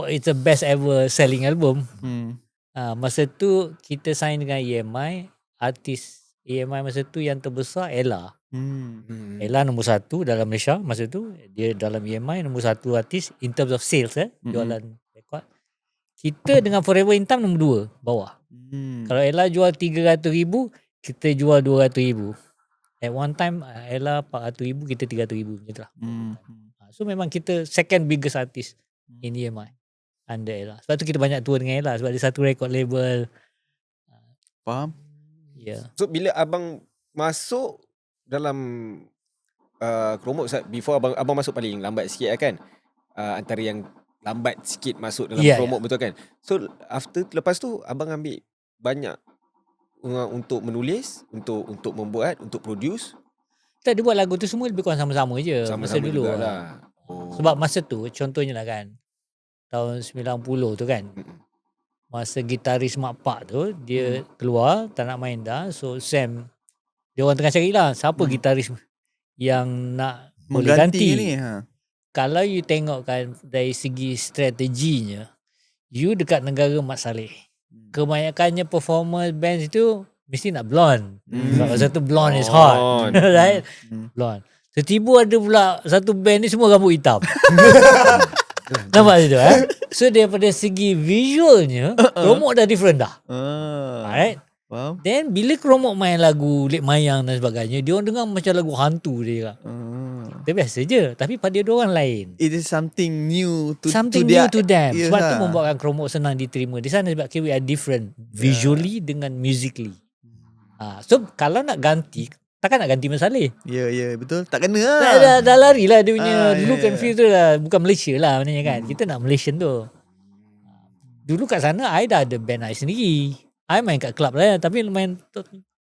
It's the best ever selling album. Masa tu kita sign dengan EMI. Artis EMI masa tu yang terbesar Ella. Ella nombor 1 dalam Malaysia masa tu. Dia dalam EMI nombor 1 artis in terms of sales jualan rekod. Kita dengan Forever in Time nombor 2 bawah. Kalau Ella jual 300,000, kita jual 200,000. At one time Ella 400,000, kita 300,000 macam tu lah. So memang kita second biggest artist in EMI under Ella. Sebab tu kita banyak tour dengan Ella, sebab dia satu record label. Faham? Yeah. So bila abang masuk dalam Chromok, before abang masuk paling lambat sikit lah kan, antara yang lambat sikit masuk dalam Chromok, betul kan? So lepas tu abang ambil banyak untuk menulis, untuk membuat, untuk produce. Tak, dia buat lagu tu semua lebih kurang sama-sama je. Sama-sama masa dulu lah. Sebab masa tu contohnya lah kan, tahun 90 tu kan, masa gitaris Mak Pak tu dia keluar tak nak main dah. So Sam, dia orang tengah cari lah siapa gitaris yang nak boleh ganti ni. Kalau you tengok kan dari segi strateginya, you dekat negara Mat Saleh, kebanyakannya performer bands itu mesti nak blonde. Sebab satu blonde is hot. Right? Blonde. Tiba-tiba ada pula satu band ni semua rambut hitam. Nampak tu So daripada segi visualnya, Chromok dah different dah. Alright. Faham? Then bila Chromok main lagu Lek Mayang dan sebagainya, dia orang dengar macam lagu hantu dia. Dia biasa je, tapi pada dia orang lain. It is something new to new to them. Yes, Sebab tu membuatkan Chromok senang diterima di sana, sebab we are different visually dengan musically. So kalau nak ganti, takkan nak ganti Mat Saleh. Ya, betul. Tak kena lah. Dah lari lah dia punya look and yeah. feel tu lah. Bukan Malaysia lah maknanya kan. Kita nak Malaysian tu. Dulu kat sana I dah ada band I sendiri. I main kat club lah, tapi main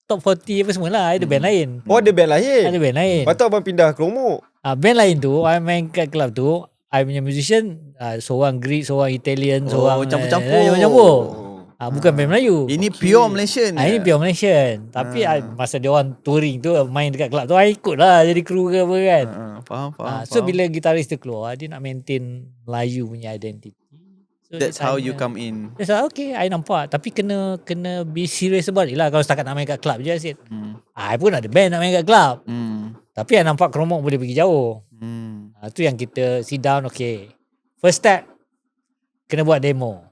top 40 apa semua lah. I ada band lain. Oh, ada band lain? Ada band lain. Lepas tu abang pindah Chromok. Band lain tu I main kat club tu, I punya musician seorang Greek, seorang Italian, seorang campur-campur. Bukan band Melayu. Ini pure Malaysian. Ini pure Malaysian. Tapi masa dia orang touring tu, main dekat club tu, I ikut lah jadi kru ke apa kan. Faham. So bila gitaris tu keluar, dia nak maintain Melayu punya identity. So That's how you come in. That's how, okay, I nampak. Tapi kena be serious about it lah. Kalau setakat nak main kat club je, I said, I pun ada band nak main kat club. Tapi I nampak Chromok boleh pergi jauh. Tu yang kita sit down, okay. First step, kena buat demo.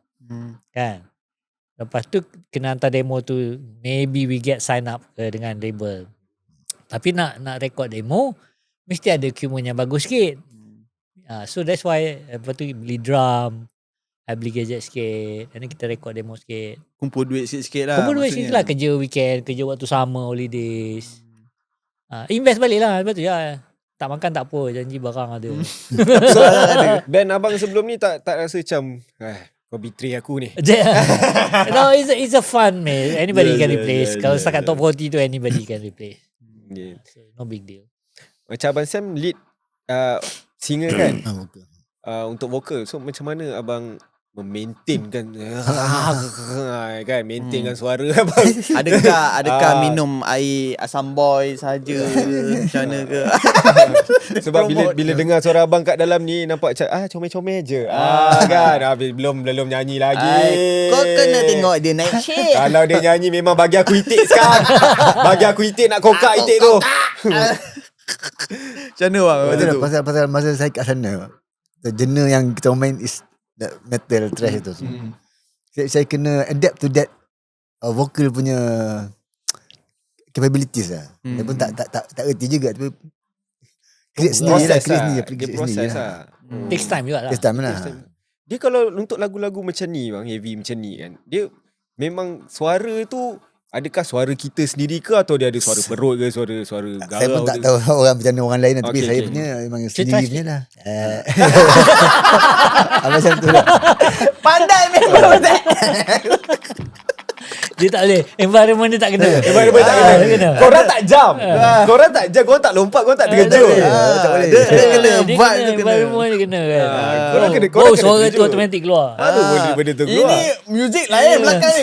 Kan? Lepas tu kena hantar demo tu, maybe we get sign up dengan label. Tapi nak record demo, mesti ada equipment yang bagus sikit. So that's why lepas tu beli drum, I beli gadget sikit, dan kita record demo sikit. Kumpul duit sikit-sikit lah. Kumpul duit sikit lah, kerja weekend, kerja waktu summer, holidays. Invest balik lah, lepas tu ya. Tak makan tak apa, janji barang ada. So, band abang sebelum ni tak rasa macam kau betray aku ni? No, it's a fun, man. Anybody can replace. Kalau setakat top 40 tu, anybody can replace. So, no big deal. Macam Abang Sam lead singer kan? Untuk vokal. So macam mana abang memaintainkan kan, maintainkan suara abang? Adakah minum air asam boy saja macam mana ke? Sebab bila dengar suara abang kat dalam ni nampak macam comel-comel je. Kan belum nyanyi lagi. Kau kena tengok dia naik shape. Kalau dia nyanyi memang bagi aku itik sekarang. Bagi aku itik, nak kokak itik tu. Macam mana bang? Betul, pasal masa saya kat sana, genre yang kita main is metal trash tu. Saya kena adapt to that vocal punya capabilities lah. Dia pun tak erti juga, tapi create sendiri lah. Dia proses lah. Takes time juga lah. Takes time lah. Dia kalau untuk lagu-lagu macam ni bang, heavy macam ni kan, dia memang suara tu, adakah suara kita sendiri ke atau dia ada suara perut ke, suara garau? Saya pun tak tahu orang macam mana orang lain lah, tapi saya punya memang sendiri punya lah. Macam tu lah. Pandai memang. Dia tak boleh. Environment dia tak kena. Environment tak kena. Korang tak jam. Korang tak lompat, korang tak terkejut. Tak boleh. Dia kena vibe tu kena. Environment dia kena kan. Korang kena suara tu terkejut. automatic keluar. Aduh, benda tu keluar. Ini muzik lain belakang ni.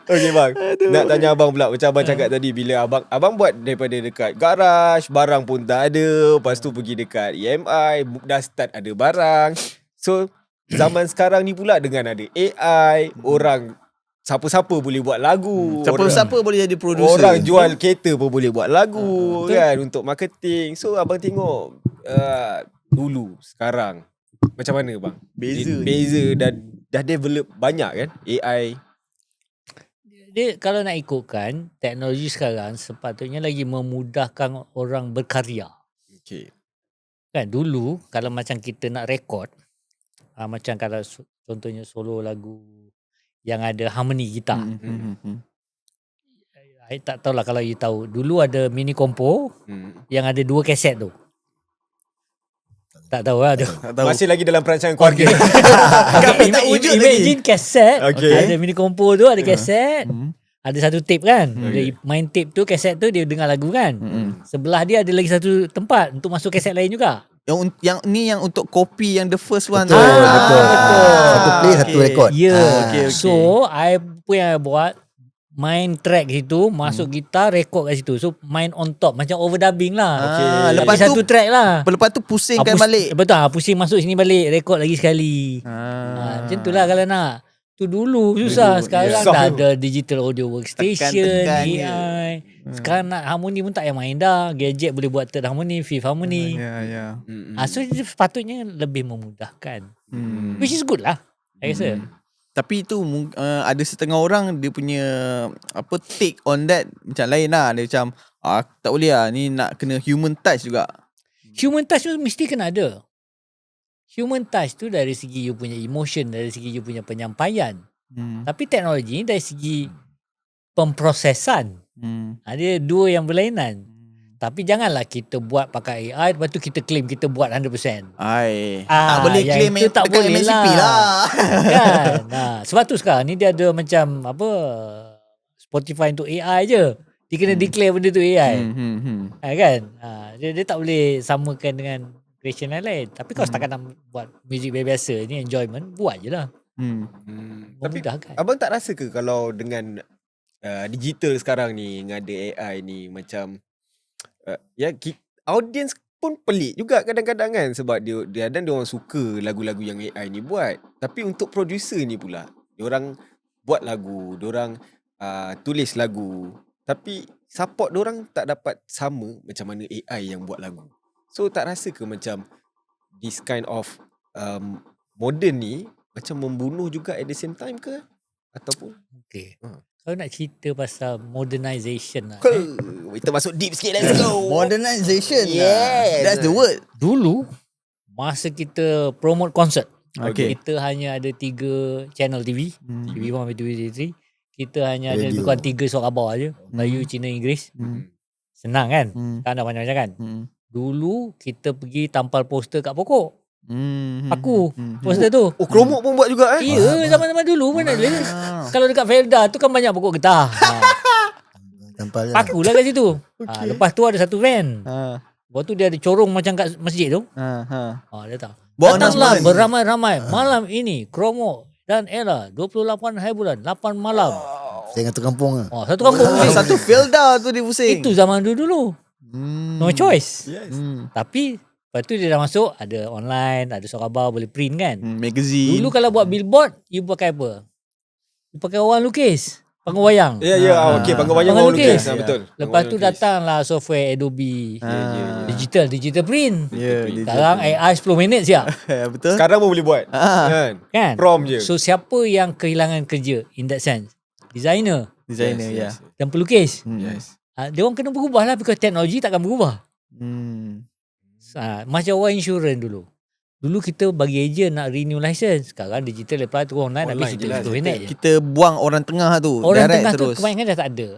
Okay bang, nak tanya abang pula. Macam abang cakap tadi, bila abang buat daripada dekat garage, barang pun tak ada. Lepas tu pergi dekat EMI, dah start ada barang. So zaman sekarang ni pula dengan ada AI, orang siapa-siapa boleh buat lagu. Siapa-siapa boleh jadi producer. Orang jual kereta pun boleh buat lagu kan, untuk marketing. So abang tengok dulu sekarang macam mana bang? Beza dan dah develop banyak kan AI. Dia kalau nak ikutkan teknologi sekarang sepatutnya lagi memudahkan orang berkarya. Okay. Kan dulu kalau macam kita nak rekod, macam kalau contohnya solo lagu yang ada harmoni gitar. I tak tahulah kalau you tahu. Dulu ada mini compo yang ada 2 kaset tu. Tak tahu lah tu. Tak tahu. Masih lagi dalam perancangan keluarga. Kami tak wujud lagi. Imagine kaset. Okay. Ada mini compo tu, ada kaset. Ada satu tape kan. Dia main tape tu, kaset tu dia dengar lagu kan. Sebelah dia ada lagi satu tempat untuk masuk kaset lain juga. Yang ni yang untuk kopi yang the first one tu. Betul. betul. Satu play, satu rekod. Ya. okay. So, apa yang I buat, main track situ, masuk gitar, rekod kat situ. So, main on top. Macam overdubbing lah. Okay. Lepas Tapi tu satu track lah. lepas tu pusingkan balik. Betul, pusing masuk sini balik, rekod lagi sekali. Macam tu lah kalau nak. Tu dulu susah. Sekarang Susah dah tu. ada digital audio workstation, Tekan-tekan je. AI. Sekarang nak harmoni pun tak payah main dah. Gadget boleh buat third harmony, fifth harmony. Ya. So dia sepatutnya lebih memudahkan. Which is good lah, I rasa. Tapi tu ada setengah orang dia punya take on that macam lain lah. Dia macam tak boleh lah, ni nak kena human touch juga. Human touch tu mesti kena ada. Human touch tu dari segi you punya emotion, dari segi you punya penyampaian. Tapi teknologi ni dari segi pemprosesan. Dia dua yang berlainan. Tapi janganlah kita buat pakai AI, lepas tu kita claim kita buat 100%. Tak boleh yang claim itu tak dekat boleh MSCP lah. Kan? Sebab tu sekarang ni dia ada macam Spotify untuk AI je. Dia kena declare benda tu AI. Kan? Dia tak boleh samakan dengan creation lain-lain. Tapi kalau setakat nak buat muzik biasa ni enjoyment, buat je lah. Tapi Memudahkan. abang tak rasa ke kalau dengan digital sekarang ni, dengan ada AI ni, macam audience pun pelik juga kadang-kadang kan, sebab dia orang suka lagu-lagu yang AI ni buat. Tapi untuk producer ni pula, diorang buat lagu, diorang tulis lagu, tapi support diorang tak dapat sama macam mana AI yang buat lagu. So tak rasa ke macam this kind of modern ni macam membunuh juga at the same time ke? Ataupun Okay. Kalau nak cerita pasal modernization lah. kita masuk deep sikit, let's go. Modernization. Yes, That's the word. Dulu, masa kita promote konsert, Okay. kita hanya ada 3 channel TV. TV1, TV3. Kita hanya ada Radio. bukan 3 suara khabar je. Melayu, Cina, Inggeris. Senang kan? Sekarang dah banyak-banyak kan? Dulu, kita pergi tampal poster kat pokok. Aku, poster tu. Oh, Kromok pun buat juga Ya, zaman-zaman dulu mana ada. Kalau dekat Felda tu kan banyak pokok getah. Tampal Paku lah kat situ. Lepas tu ada satu van. Lepas tu dia ada corong macam kat masjid tu. Dia tahu. Buat Datanglah announcement. beramai-ramai. Malam ini Kromo dan Ella 28 hari bulan 8 malam. Saya dengan tu kampung lah. Satu kampung pusing. Satu Felda tu dia pusing. Itu zaman dulu. No choice. Yes. Tapi lepas tu dia dah masuk, ada online, ada surat khabar, boleh print kan. Magazine. Dulu kalau buat billboard, you pakai apa? You pakai orang lukis, panggung wayang. Ya, okey, panggung wayang Panggung orang lukis. lukis. Betul. Lepas tu datanglah software Adobe, digital print. Ya, Sekarang AI 10 minit siap. betul. Sekarang pun boleh buat. Kan? Kan? Prom je. So siapa yang kehilangan kerja in that sense? Designer Designer, ya. Yes. dan pelukis. Yes. Dia orang kena berubah lah, because teknologi takkan berubah. Macam orang insurans dulu. Dulu kita bagi ejen nak renew license. Sekarang digital apply tu online, Online habis je lah, 10 minit je. Kita buang orang tengah tu. Orang direct tengah terus. tu kebanyakan dah tak ada.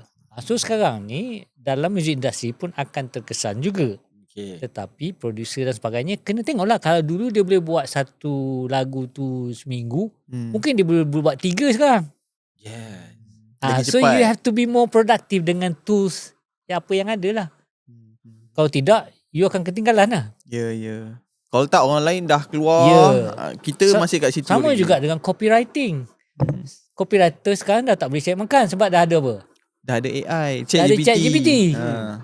So sekarang ni dalam music industry pun akan terkesan juga. Okay. Tetapi producer dan sebagainya kena tengoklah. Kalau dulu dia boleh buat satu lagu tu seminggu, mungkin dia boleh buat 3 sekarang. Yeah. Lagi So cepat. you have to be more productive dengan tools apa yang ada lah. Kalau tidak, you akan ketinggalan lah. Ya. Kalau tak orang lain dah keluar, Ya. kita masih kat situ. Sama lagi. juga dengan copywriting. Copywriter sekarang dah tak boleh cek makan sebab dah ada apa? Dah ada AI, Dah ada ChatGPT.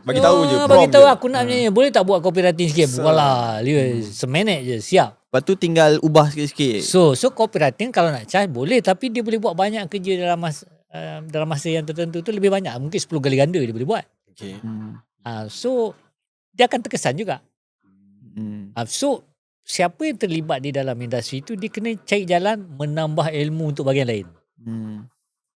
Bagi tahu je, Bagi prompt tahu je. aku nak nyanyi. Boleh tak buat copywriting sikit? Buat lah. Seminit je, siap. Lepas tu tinggal ubah sikit-sikit. So copywriting kalau nak charge boleh, tapi dia boleh buat banyak kerja dalam masa yang tertentu tu lebih banyak. Mungkin 10 kali ganda dia boleh buat. Okay. So dia akan terkesan juga. So siapa yang terlibat di dalam industri tu, dia kena cari jalan menambah ilmu untuk bahagian lain.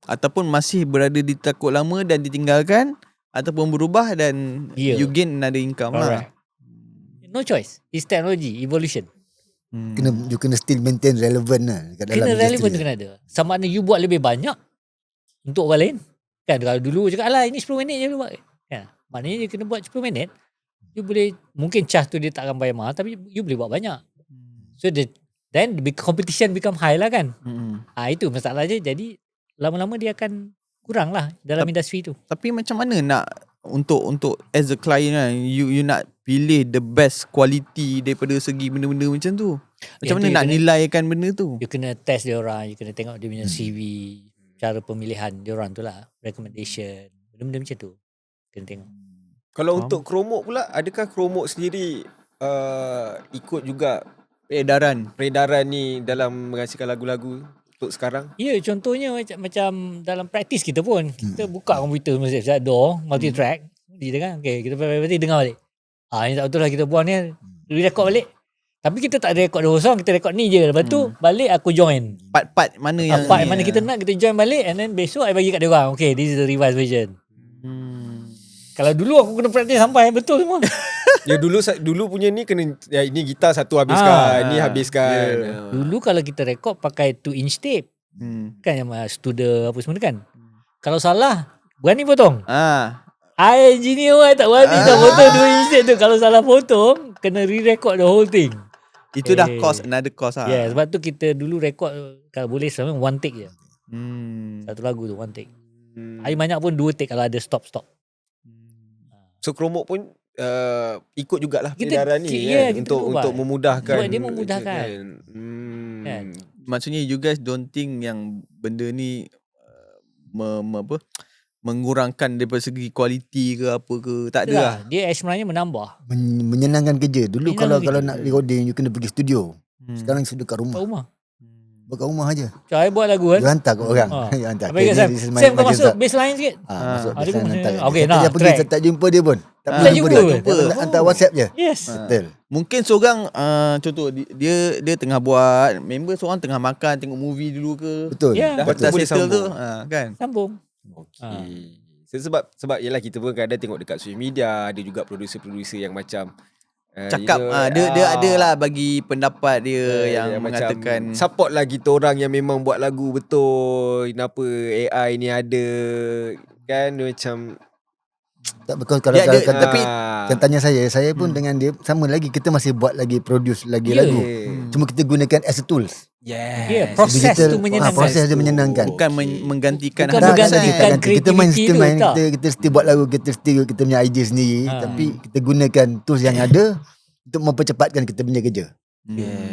Ataupun masih berada di takut lama dan ditinggalkan, ataupun berubah dan you gain another income lah. No choice. It's technology, evolution. You kena still maintain relevant lah kat dalam Kena industri. relevant tu kena ada. Sama ada you buat lebih banyak untuk orang lain. Kan kalau dulu cakap alah ini 10 minit je lu buat. Kan? Maknanya dia kena buat 10 minit. You boleh, mungkin charge tu dia tak akan bayar mahal, tapi you boleh buat banyak. So then the competition become high lah kan. Itu masalah je. Jadi lama-lama dia akan kurang lah dalam industri tu. Tapi macam mana nak untuk as a client kan, you nak pilih the best quality daripada segi benda-benda macam tu. Macam mana nak nilaikan benda tu? You kena test dia orang, you kena tengok dia punya CV, cara pemilihan dia orang tu lah, recommendation, benda-benda macam tu. Kena tengok. Kalau untuk Chromok pula, adakah Chromok sendiri ikut juga peredaran ni dalam menghasilkan lagu-lagu untuk sekarang? Ya, contohnya macam dalam praktis kita pun, kita buka komputer mesti door, multi-track, kita kan, okay, kita berarti dengar balik. Ini tak betul lah kita buat ni, record balik. Tapi kita tak ada record the whole song, kita record ni je. Lepas tu balik aku join. Part-part mana yang part mana kita nak, kita join balik, and then besok I bagi kat dia orang. Okay, this is the revised version. Kalau dulu aku kena praktis sampai betul semua. Ya dulu punya ni kena, ya ini gitar satu habiskan, ni habiskan. Dulu kalau kita rekod pakai 2-inch tape, kan yang studer apa semua kan. Kalau salah, berani potong. I engineer tak berani tak potong 2-inch tape tu. Kalau salah potong, kena re-record the whole thing. Itu dah another cost lah. Yeah, sebab tu kita dulu rekod kalau boleh sama one take je. Satu lagu tu one take. Ada banyak pun 2 take kalau ada stop-stop. So Chromok pun ikut jugalah Kita- peredaran ni kita kan, ubah. untuk memudahkan. Sebab dia memudahkan. Kan? Maksudnya you guys don't think yang benda ni mengurangkan daripada segi kualiti ke apa ke? Tak ada lah. Dia sebenarnya menambah Menyenangkan kerja. Dulu Menyenangkan kalau kerja. nak recording you kena pergi studio. Sekarang sudah kat kat rumah. rumah. Buat kat rumah aja. Saya buat lagu kan. You hantar kat orang. Ah. You hantar. Apa kata Sam? Sam kau masuk baseline sikit. Masuk Dia baseline pun hantar. macam, okay, Kita nah, pergi track. tak jumpa dia pun. Tak Tak pernah jumpa jumpa dia. pun. Dia hantar WhatsApp je. Yes. Betul. Mungkin seorang contoh dia tengah buat, member seorang tengah makan, tengok movie dulu ke. Betul. Ya. Lepas tu Dah boleh settle tu sambung. kan. Sambung. Okay. Sebab yalah kita pun kadang tengok dekat social media, ada juga producer-producer yang macam Cakap dia ada lah bagi pendapat dia yang mengatakan macam support lah kita orang yang memang buat lagu betul. Kenapa AI ni ada, kan, dia macam Tak betul kalau Ya, dia- tapi Ah. kan tanya saya pun dengan dia sama lagi, kita masih buat lagi, produce lagi Ya. lagu. Cuma kita gunakan as a tools. Yes. Yeah, proses Digital, tu menyenangkan. proses dia menyenangkan. bukan menggantikan Bukan 100%. menggantikan kita main creativity still tu, main tak. kita still buat lagu, kita punya idea sendiri, tapi kita gunakan tools yang ada untuk mempercepatkan kita punya kerja.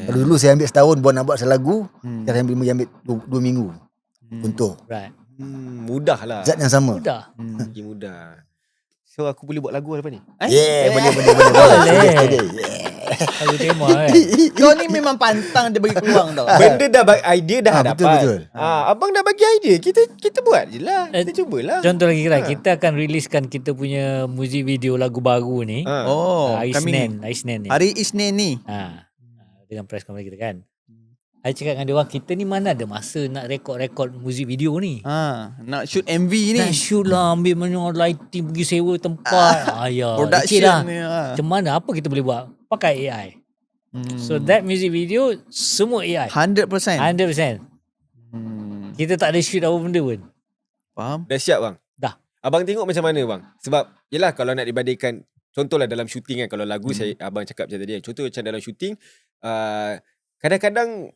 Kalau dulu saya ambil setahun buat nak buat selagu, sekarang ambil 2 minggu untuk Right. Mudah lah. zat yang sama. Mudah. Lagi mudah. So aku boleh buat lagu lepas ni? Boleh. Boleh. Lagu tema kan. Kau ni memang pantang dia bagi peluang tau. Benda dah idea dah dapat. betul. Abang dah bagi idea. Kita buat je lah. Kita cubalah. Contoh lagi lah, kita akan riliskan kita punya muzik video lagu baru ni. Hari Senin ni. Hari Isnin ni. Dengan press conference kita kan. I cakap dengan dia orang, kita ni mana ada masa nak rekod muzik video ni. Nak shoot MV ni. Nak shoot lah, ambil mana lighting, pergi sewa tempat. Ya, Production lah. ni. Macam mana, apa kita boleh buat? Pakai AI. So that music video semua AI. 100%. 100%. Kita tak ada shoot apa benda pun. Faham? Dah siap bang? Dah. Abang tengok macam mana bang? Sebab yelah kalau nak dibandingkan, contohlah dalam shooting kan, kalau lagu saya abang cakap macam tadi kan, contoh macam dalam shooting, kadang-kadang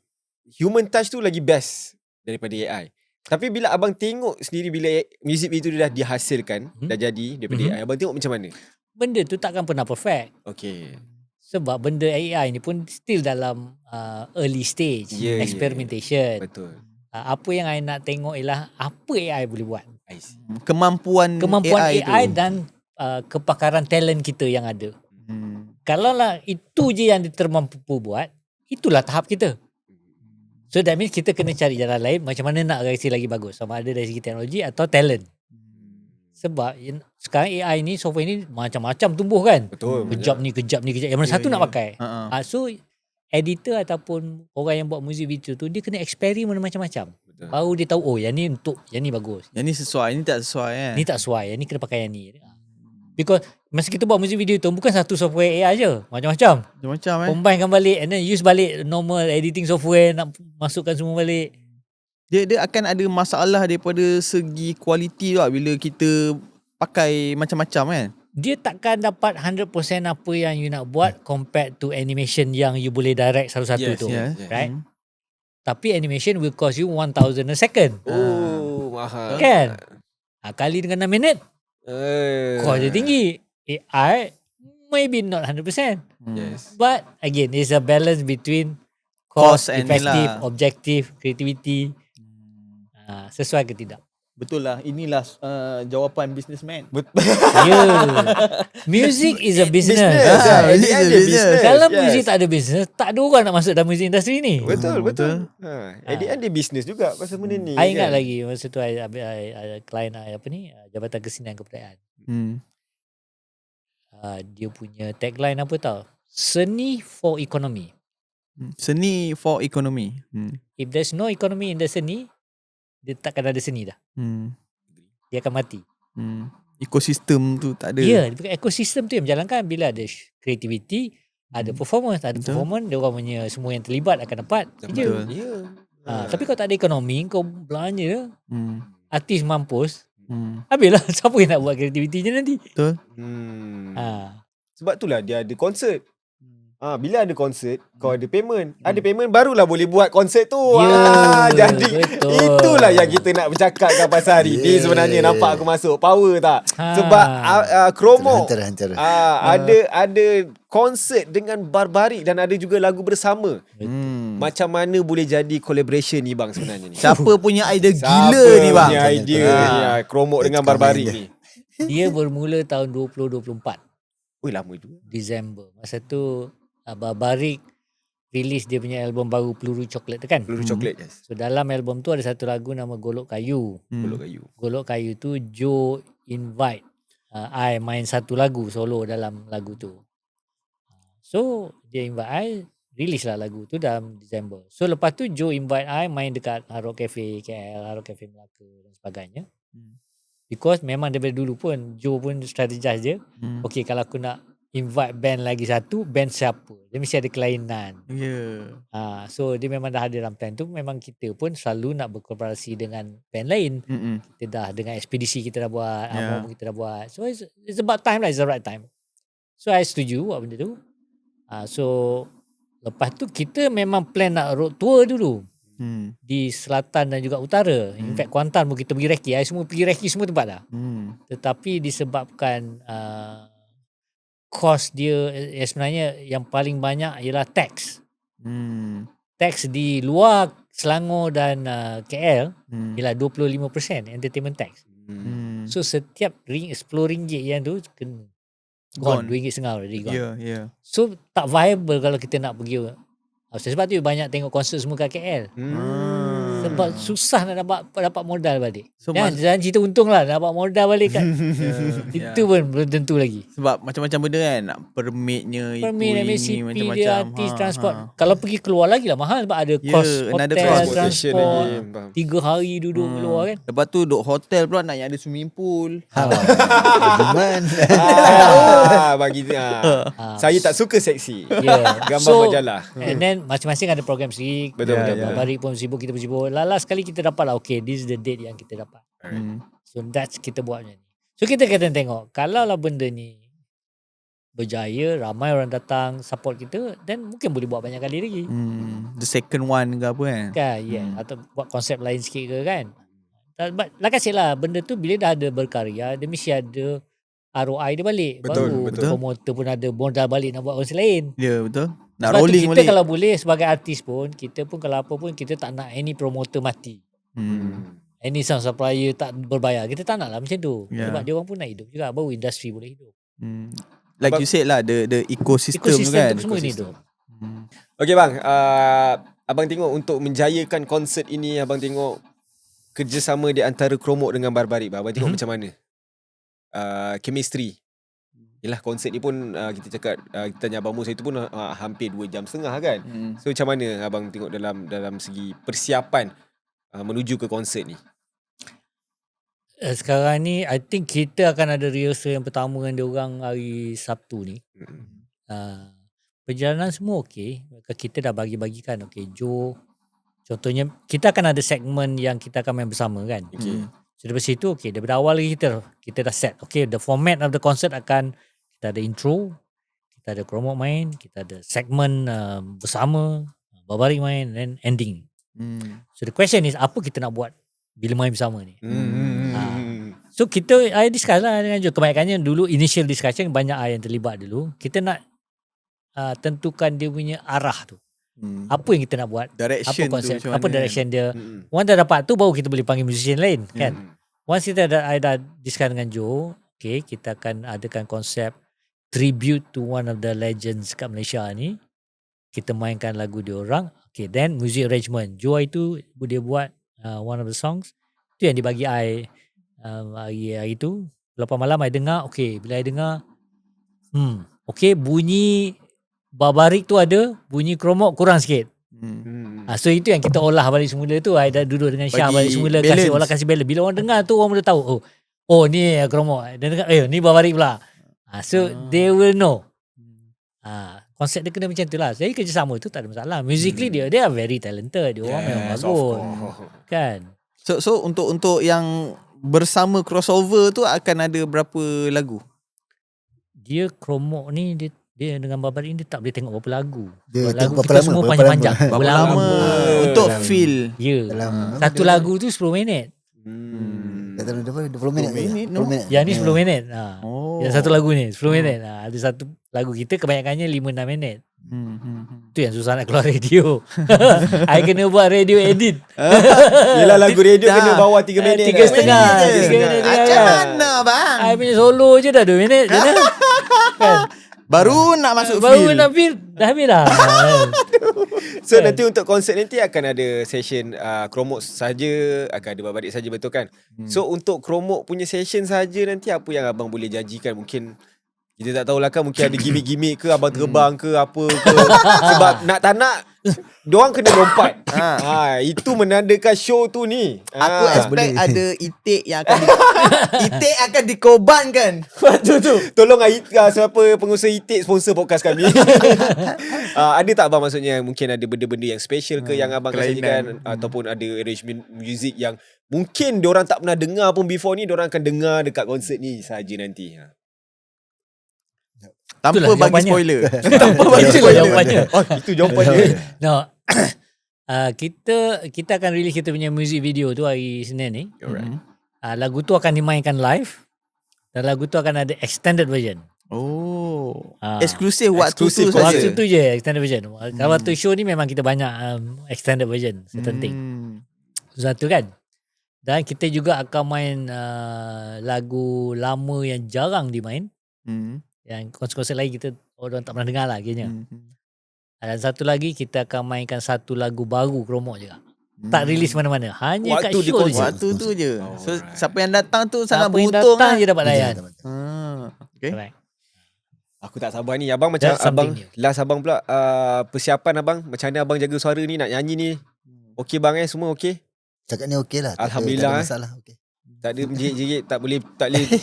human touch tu lagi best daripada AI. Tapi bila abang tengok sendiri, bila music video tu dah dihasilkan, dah jadi daripada AI, abang tengok macam mana? Benda tu takkan pernah perfect. Okay. Sebab benda AI ni pun still dalam early stage, experimentation. Betul. Apa yang I nak tengok ialah apa AI boleh buat. I see. Kemampuan AI tu. dan kepakaran talent kita yang ada. Kalau lah itu je yang dia termampu buat, itulah tahap kita. So that means kita kena cari jalan lain macam mana nak rasa lagi bagus, sama ada dari segi teknologi atau talent. Sebab sekarang AI ni, software ni macam-macam tumbuh kan. Betul. Kejap ni. Yang mana satu nak pakai. So editor ataupun orang yang buat music video tu dia kena eksperimen macam-macam. Betul. Baru dia tahu yang ni bagus. Yang ni sesuai, yang ni tak sesuai kan. Ni tak sesuai, yang ni kena pakai yang ni. Because masa kita buat music video tu bukan satu software AI je, macam-macam. Macam-macam Combinekan balik and then use balik normal editing software, nak masukkan semua balik. Dia akan ada masalah daripada segi kualiti tu lah bila kita pakai macam-macam kan. Dia takkan dapat 100% apa yang you nak buat compared to animation yang you boleh direct satu-satu tu. yes. Right? Tapi animation will cost you 1,000 a second. Oh, mahal. Kan? Kali dengan 6 minit, cost dia tinggi. AI, maybe not 100%. Yes. But again, it's a balance between Cost cost, and effective, ni lah. objective, creativity. Sesuai ke tidak? Betul lah. Inilah jawapan businessman. Music is a business. At the end dia business. Kalau Yes. music tak ada business, tak ada orang nak masuk dalam music industry ni. Betul. At the end dia business juga pasal benda ni. I ingat kan? lagi masa tu I klien I Jabatan Kesenian Kebudayaan. Dia punya tagline apa tau? Seni for economy. Seni for economy. If there's no economy in the seni, dia takkan ada seni dah. Dia akan mati. Ekosistem tu tak ada. Ya, ekosistem tu yang menjalankan. Bila ada creativity, ada performance. Ada performance, dia orang punya semua yang terlibat akan dapat kerja. Betul. Ya. Tapi kalau tak ada ekonomi, kau belanja, artis mampus, habislah siapa yang nak buat kreativitinya nanti. Betul. Sebab itulah dia ada konsert. Bila ada konsert, kau ada payment. Ada payment barulah boleh buat konsert tu. Jadi betul. itulah yang kita nak bercakapkan pasal hari ni sebenarnya. Nampak aku masuk power tak? Sebab Kromo Hantar. ada konsert dengan Barbarik dan ada juga lagu bersama. Macam mana boleh jadi collaboration ni bang sebenarnya ni? Siapa punya idea gila ni bang? Siapa punya idea ni? Kromo dengan Barbarik ni. Dia bermula tahun 2024. Ui, lama juga. Disember. Masa tu Barbarik release dia punya album baru Peluru Coklat tu kan. Peluru coklat, yes. So dalam album tu ada satu lagu nama Golok Kayu. Golok kayu. Golok Kayu tu Joe invite I main satu lagu solo dalam lagu tu. So dia invite I, release lah lagu tu dalam Disember. So lepas tu Joe invite I main dekat Hard Rock Cafe KL, Hard Rock Cafe Melaka dan sebagainya. Because memang daripada dulu pun Joe pun strategize je. Okay, kalau aku nak invite band lagi satu, band siapa? Dia mesti ada kelainan. So dia memang dah ada dalam plan tu. Memang kita pun selalu nak berkooperasi dengan band lain. Kita dah dengan ekspedisi kita dah buat, Amor kita dah buat. So it's about time lah, it's the right time. So I setuju buat benda tu. So lepas tu kita memang plan nak road tour dulu. Di selatan dan juga utara. In fact Kuantan pun kita pergi reki. I semua pergi reki semua tempat dah. Tetapi disebabkan kos dia sebenarnya yang paling banyak ialah tax. Tax di luar Selangor dan KL ialah 25% entertainment tax. So setiap RM10 yang tu kena gone RM2.5 already gone. So tak viable kalau kita nak pergi. Sebab tu banyak tengok konsert semua kat KL. Sebab susah nak dapat modal balik. So, jangan cerita untung lah dapat modal balik kat itu pun belum tentu lagi. Sebab macam-macam benda kan, nak permitnya, Permit, MSCP macam-macam. dia, artis, transport. Kalau pergi keluar lagi lah mahal sebab ada kos another hotel, cost. transport, lagi. 3 hari duduk keluar kan. Lepas tu duduk hotel pula nak yang ada swimming pool. Bagi saya tak suka seksi. Gambar So, majalah. And then masing-masing ada program sendiri. Betul. Barik pun sibuk, kita pun sibuk. Last sekali kita dapat lah, okay, this is the date yang kita dapat. So that's kita buat macam ni. So kita kena tengok, kalau lah benda ni berjaya, ramai orang datang support kita, then mungkin boleh buat banyak kali lagi. The second one ke apa kan? Atau buat konsep lain sikit ke kan. But like I said lah, benda tu bila dah ada berkarya, dia mesti ada ROI dia balik. Baru promoter pun ada modal balik nak buat konsep lain. Ya, betul. Nak Sebab rolling tu kita balik. kalau boleh sebagai artis pun, kita pun kalau apa pun, kita tak nak any promoter mati. Any sound supplier tak berbayar. Kita tak nak lah macam tu. Sebab dia orang pun nak hidup juga. Baru industri boleh hidup. Like you said lah, the ecosystem tu Ekosistem kan. tu semua ni hidup. Okay bang, abang tengok untuk menjayakan konsert ini, abang tengok kerjasama di antara Kromo dengan Barbarik. Abang tengok macam mana chemistry Yelah konsert ni pun kita cakap kita tanya Abang Mus itu pun hampir 2.5 jam kan. So macam mana abang tengok dalam segi persiapan menuju ke konsert ni? Sekarang ni I think kita akan ada rehearsal yang pertama dengan diorang hari Sabtu ni. Perjalanan semua okey. Kita dah bagi-bagikan. Okey, Joe. Contohnya kita akan ada segmen yang kita akan main bersama kan. Okay. So daripada situ okey, daripada awal lagi kita dah set. Okay, the format of the concert akan kita ada intro, kita ada Kromok main, kita ada segmen bersama, Barbaric main, then ending. So the question is apa kita nak buat bila main bersama ni? So I discuss lah dengan Joe. Kebanyakannya dulu initial discussion banyak yang terlibat dulu. Kita nak tentukan dia punya arah tu. Apa yang kita nak buat? Direction apa konsep, tu macam apa mana direction dia. Once dah dapat tu baru kita boleh panggil musician lain kan. Once kita dah discuss dengan Joe, okay, kita akan adakan konsep tribute to one of the legends kat Malaysia ni. Kita mainkan lagu dia orang. Okay, then music arrangement. Joe itu dia buat one of the songs. Tu yang dibagi I hari tu. Lepas malam I dengar, okay, bila I dengar okay, bunyi Barbaric tu ada, bunyi Kromok kurang sikit. So itu yang kita olah balik semula tu. I dah duduk dengan Syah balik semula, kasih balance. Bila orang dengar tu orang boleh tahu, oh ni Kromok. Dan dengar, ni Barbaric pula. So they will know. Konsep dia kena macam tu lah. Jadi kerjasama tu tak ada masalah. Musically they are very talented. Dia orang memang bagus. Kan? So untuk yang bersama crossover tu akan ada berapa lagu? Dia Kromok ni dia dengan Barbaric ni dia tak boleh tengok berapa lagu. berapa Lagu kita lama, semua berapa panjang-panjang. Berapa lama untuk feel? Ya. Dalam Satu lagu tu 10 minit. Dalam 20 minit. 10 minit. Yang ni 10 minit. Yang satu lagu ni 10 minit. Ada satu lagu kita kebanyakannya 5-6 minit. Tu yang susah nak keluar radio. I kena buat radio edit. Yelah lagu radio kena bawah 3 minit. 3,5 minit. Macam mana bang? I punya solo je dah 2 minit. Kan? Baru nak masuk Baru feel. nak feel. Dah habis dah. So nanti untuk konsert nanti akan ada session Kromok saja, akan ada Barbaric saja, betul kan? So untuk Kromok punya session saja nanti apa yang abang boleh janjikan? Mungkin kita tak tahulah kan, mungkin ada gimmick-gimmick ke, abang terbang ke apa ke. Sebab nak tak nak diorang kena lompat. Itu menandakan show tu ni. Aku expect ada itik yang itik akan dikobankan. tu. Tolong siapa pengusaha itik sponsor podcast kami. Ada tak abang maksudnya mungkin ada benda-benda yang special ke yang abang akan sajikan, ataupun ada arrangement music yang mungkin diorang tak pernah dengar pun before ni, diorang akan dengar dekat konsert ni saja nanti. Tanpa Itulah bagi jawapannya. spoiler. Tanpa bagi jawapannya. Itu jawapannya. No. Kita akan release kita punya music video tu hari Senin ni. Alright. Lagu tu akan dimainkan live. Dan lagu tu akan ada extended version. Eksklusif waktu Eksklusif tu saja. Waktu tu je extended version. Kalau waktu show ni memang kita banyak extended version. Certain thing. Satu kan. Dan kita juga akan main lagu lama yang jarang dimain. Yang konsert-konsert lain kita orang tak pernah dengar lah kayaknya. Dan satu lagi kita akan mainkan satu lagu baru Kromok juga. Tak release mana-mana. Hanya Waktu kat show je. Waktu tu je. So Alright. siapa yang datang tu sangat Siapa yang beruntung datang lah. je dapat layan. Okay. Correct. Aku tak sabar ni. Abang macam That's something abang new. last abang pula persiapan abang, macam mana abang jaga suara ni, nak nyanyi ni? Okey bang semua okey? Cakap ni okey lah. Alhamdulillah, Tak ada masalah. Okey. Tak ada menjerit-jerit, tak boleh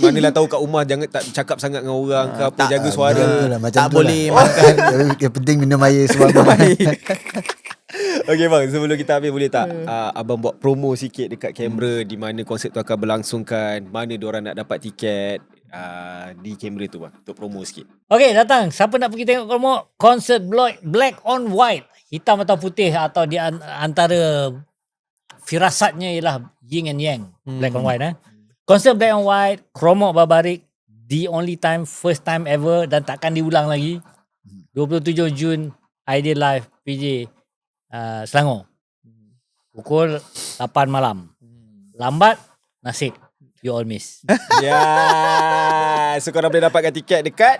manalah tahu kat rumah jangan tak cakap sangat dengan orang ke apa, tak, jaga suara. Tak boleh makan. Yang penting minum air semua. Okey bang, sebelum kita habis boleh tak abang buat promo sikit dekat kamera di mana konsert tu akan berlangsungkan, mana diorang nak dapat tiket di kamera tu bang, untuk promo sikit. Okay, datang. Siapa nak pergi tengok Kromok? Konsert Black on White. Hitam atau putih, atau di antara firasatnya ialah yin and yang. Black on White. Konsert Black on White, Kromok Barbaric, the only time, first time ever, dan takkan diulang lagi. 27 Jun, Ideal Live, PJ Selangor. Pukul 8 malam. Lambat, nasib. You all miss. So korang boleh dapatkan tiket dekat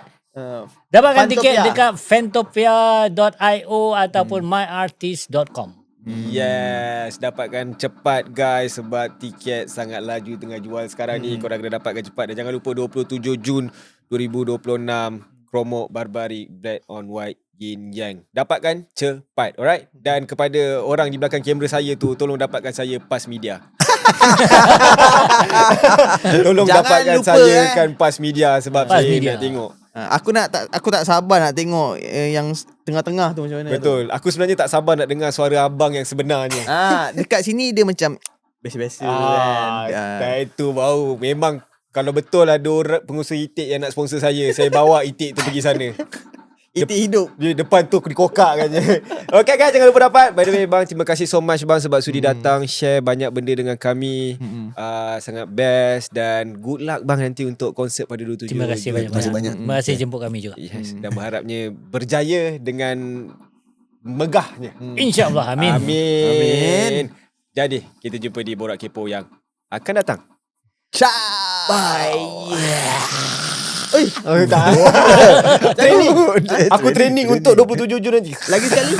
Dapatkan tiket Fantopia. dekat fantopia.io ataupun myartist.com. Yes, dapatkan cepat guys, sebab tiket sangat laju tengah jual sekarang ni. Korang kena dapatkan cepat. Dan jangan lupa 27 Jun 2026 Chromok Barbaric Black on White Yin Yang. Dapatkan cepat, alright? Dan kepada orang di belakang kamera saya tu, tolong dapatkan saya PAS Media. Tolong Jangan dapatkan lupa, saya kan PAS Media sebab PAS saya Media. nak tengok. Aku tak sabar nak tengok yang tengah-tengah tu macam mana. Betul. Aku sebenarnya tak sabar nak dengar suara abang yang sebenarnya. Dekat sini dia macam biasa-biasa kan. Dan itu bau. Memang kalau betul ada orang pengusaha itik yang nak sponsor saya bawa itik tu pergi sana. Itik hidup. Dia depan tu dikokak kan je. Okay guys, jangan lupa dapat. By the way bang, terima kasih so much bang sebab sudi datang share banyak benda dengan kami. Sangat best dan good luck bang nanti untuk konsert pada 27. Terima kasih banyak. Terima kasih jemput kami juga. Yes, dan berharapnya berjaya dengan megahnya. InsyaAllah. Amin. Amin. Jadi, kita jumpa di Borak Kepo yang akan datang. Bye. Training. Aku training untuk 27 Jun nanti. Lagi sekali.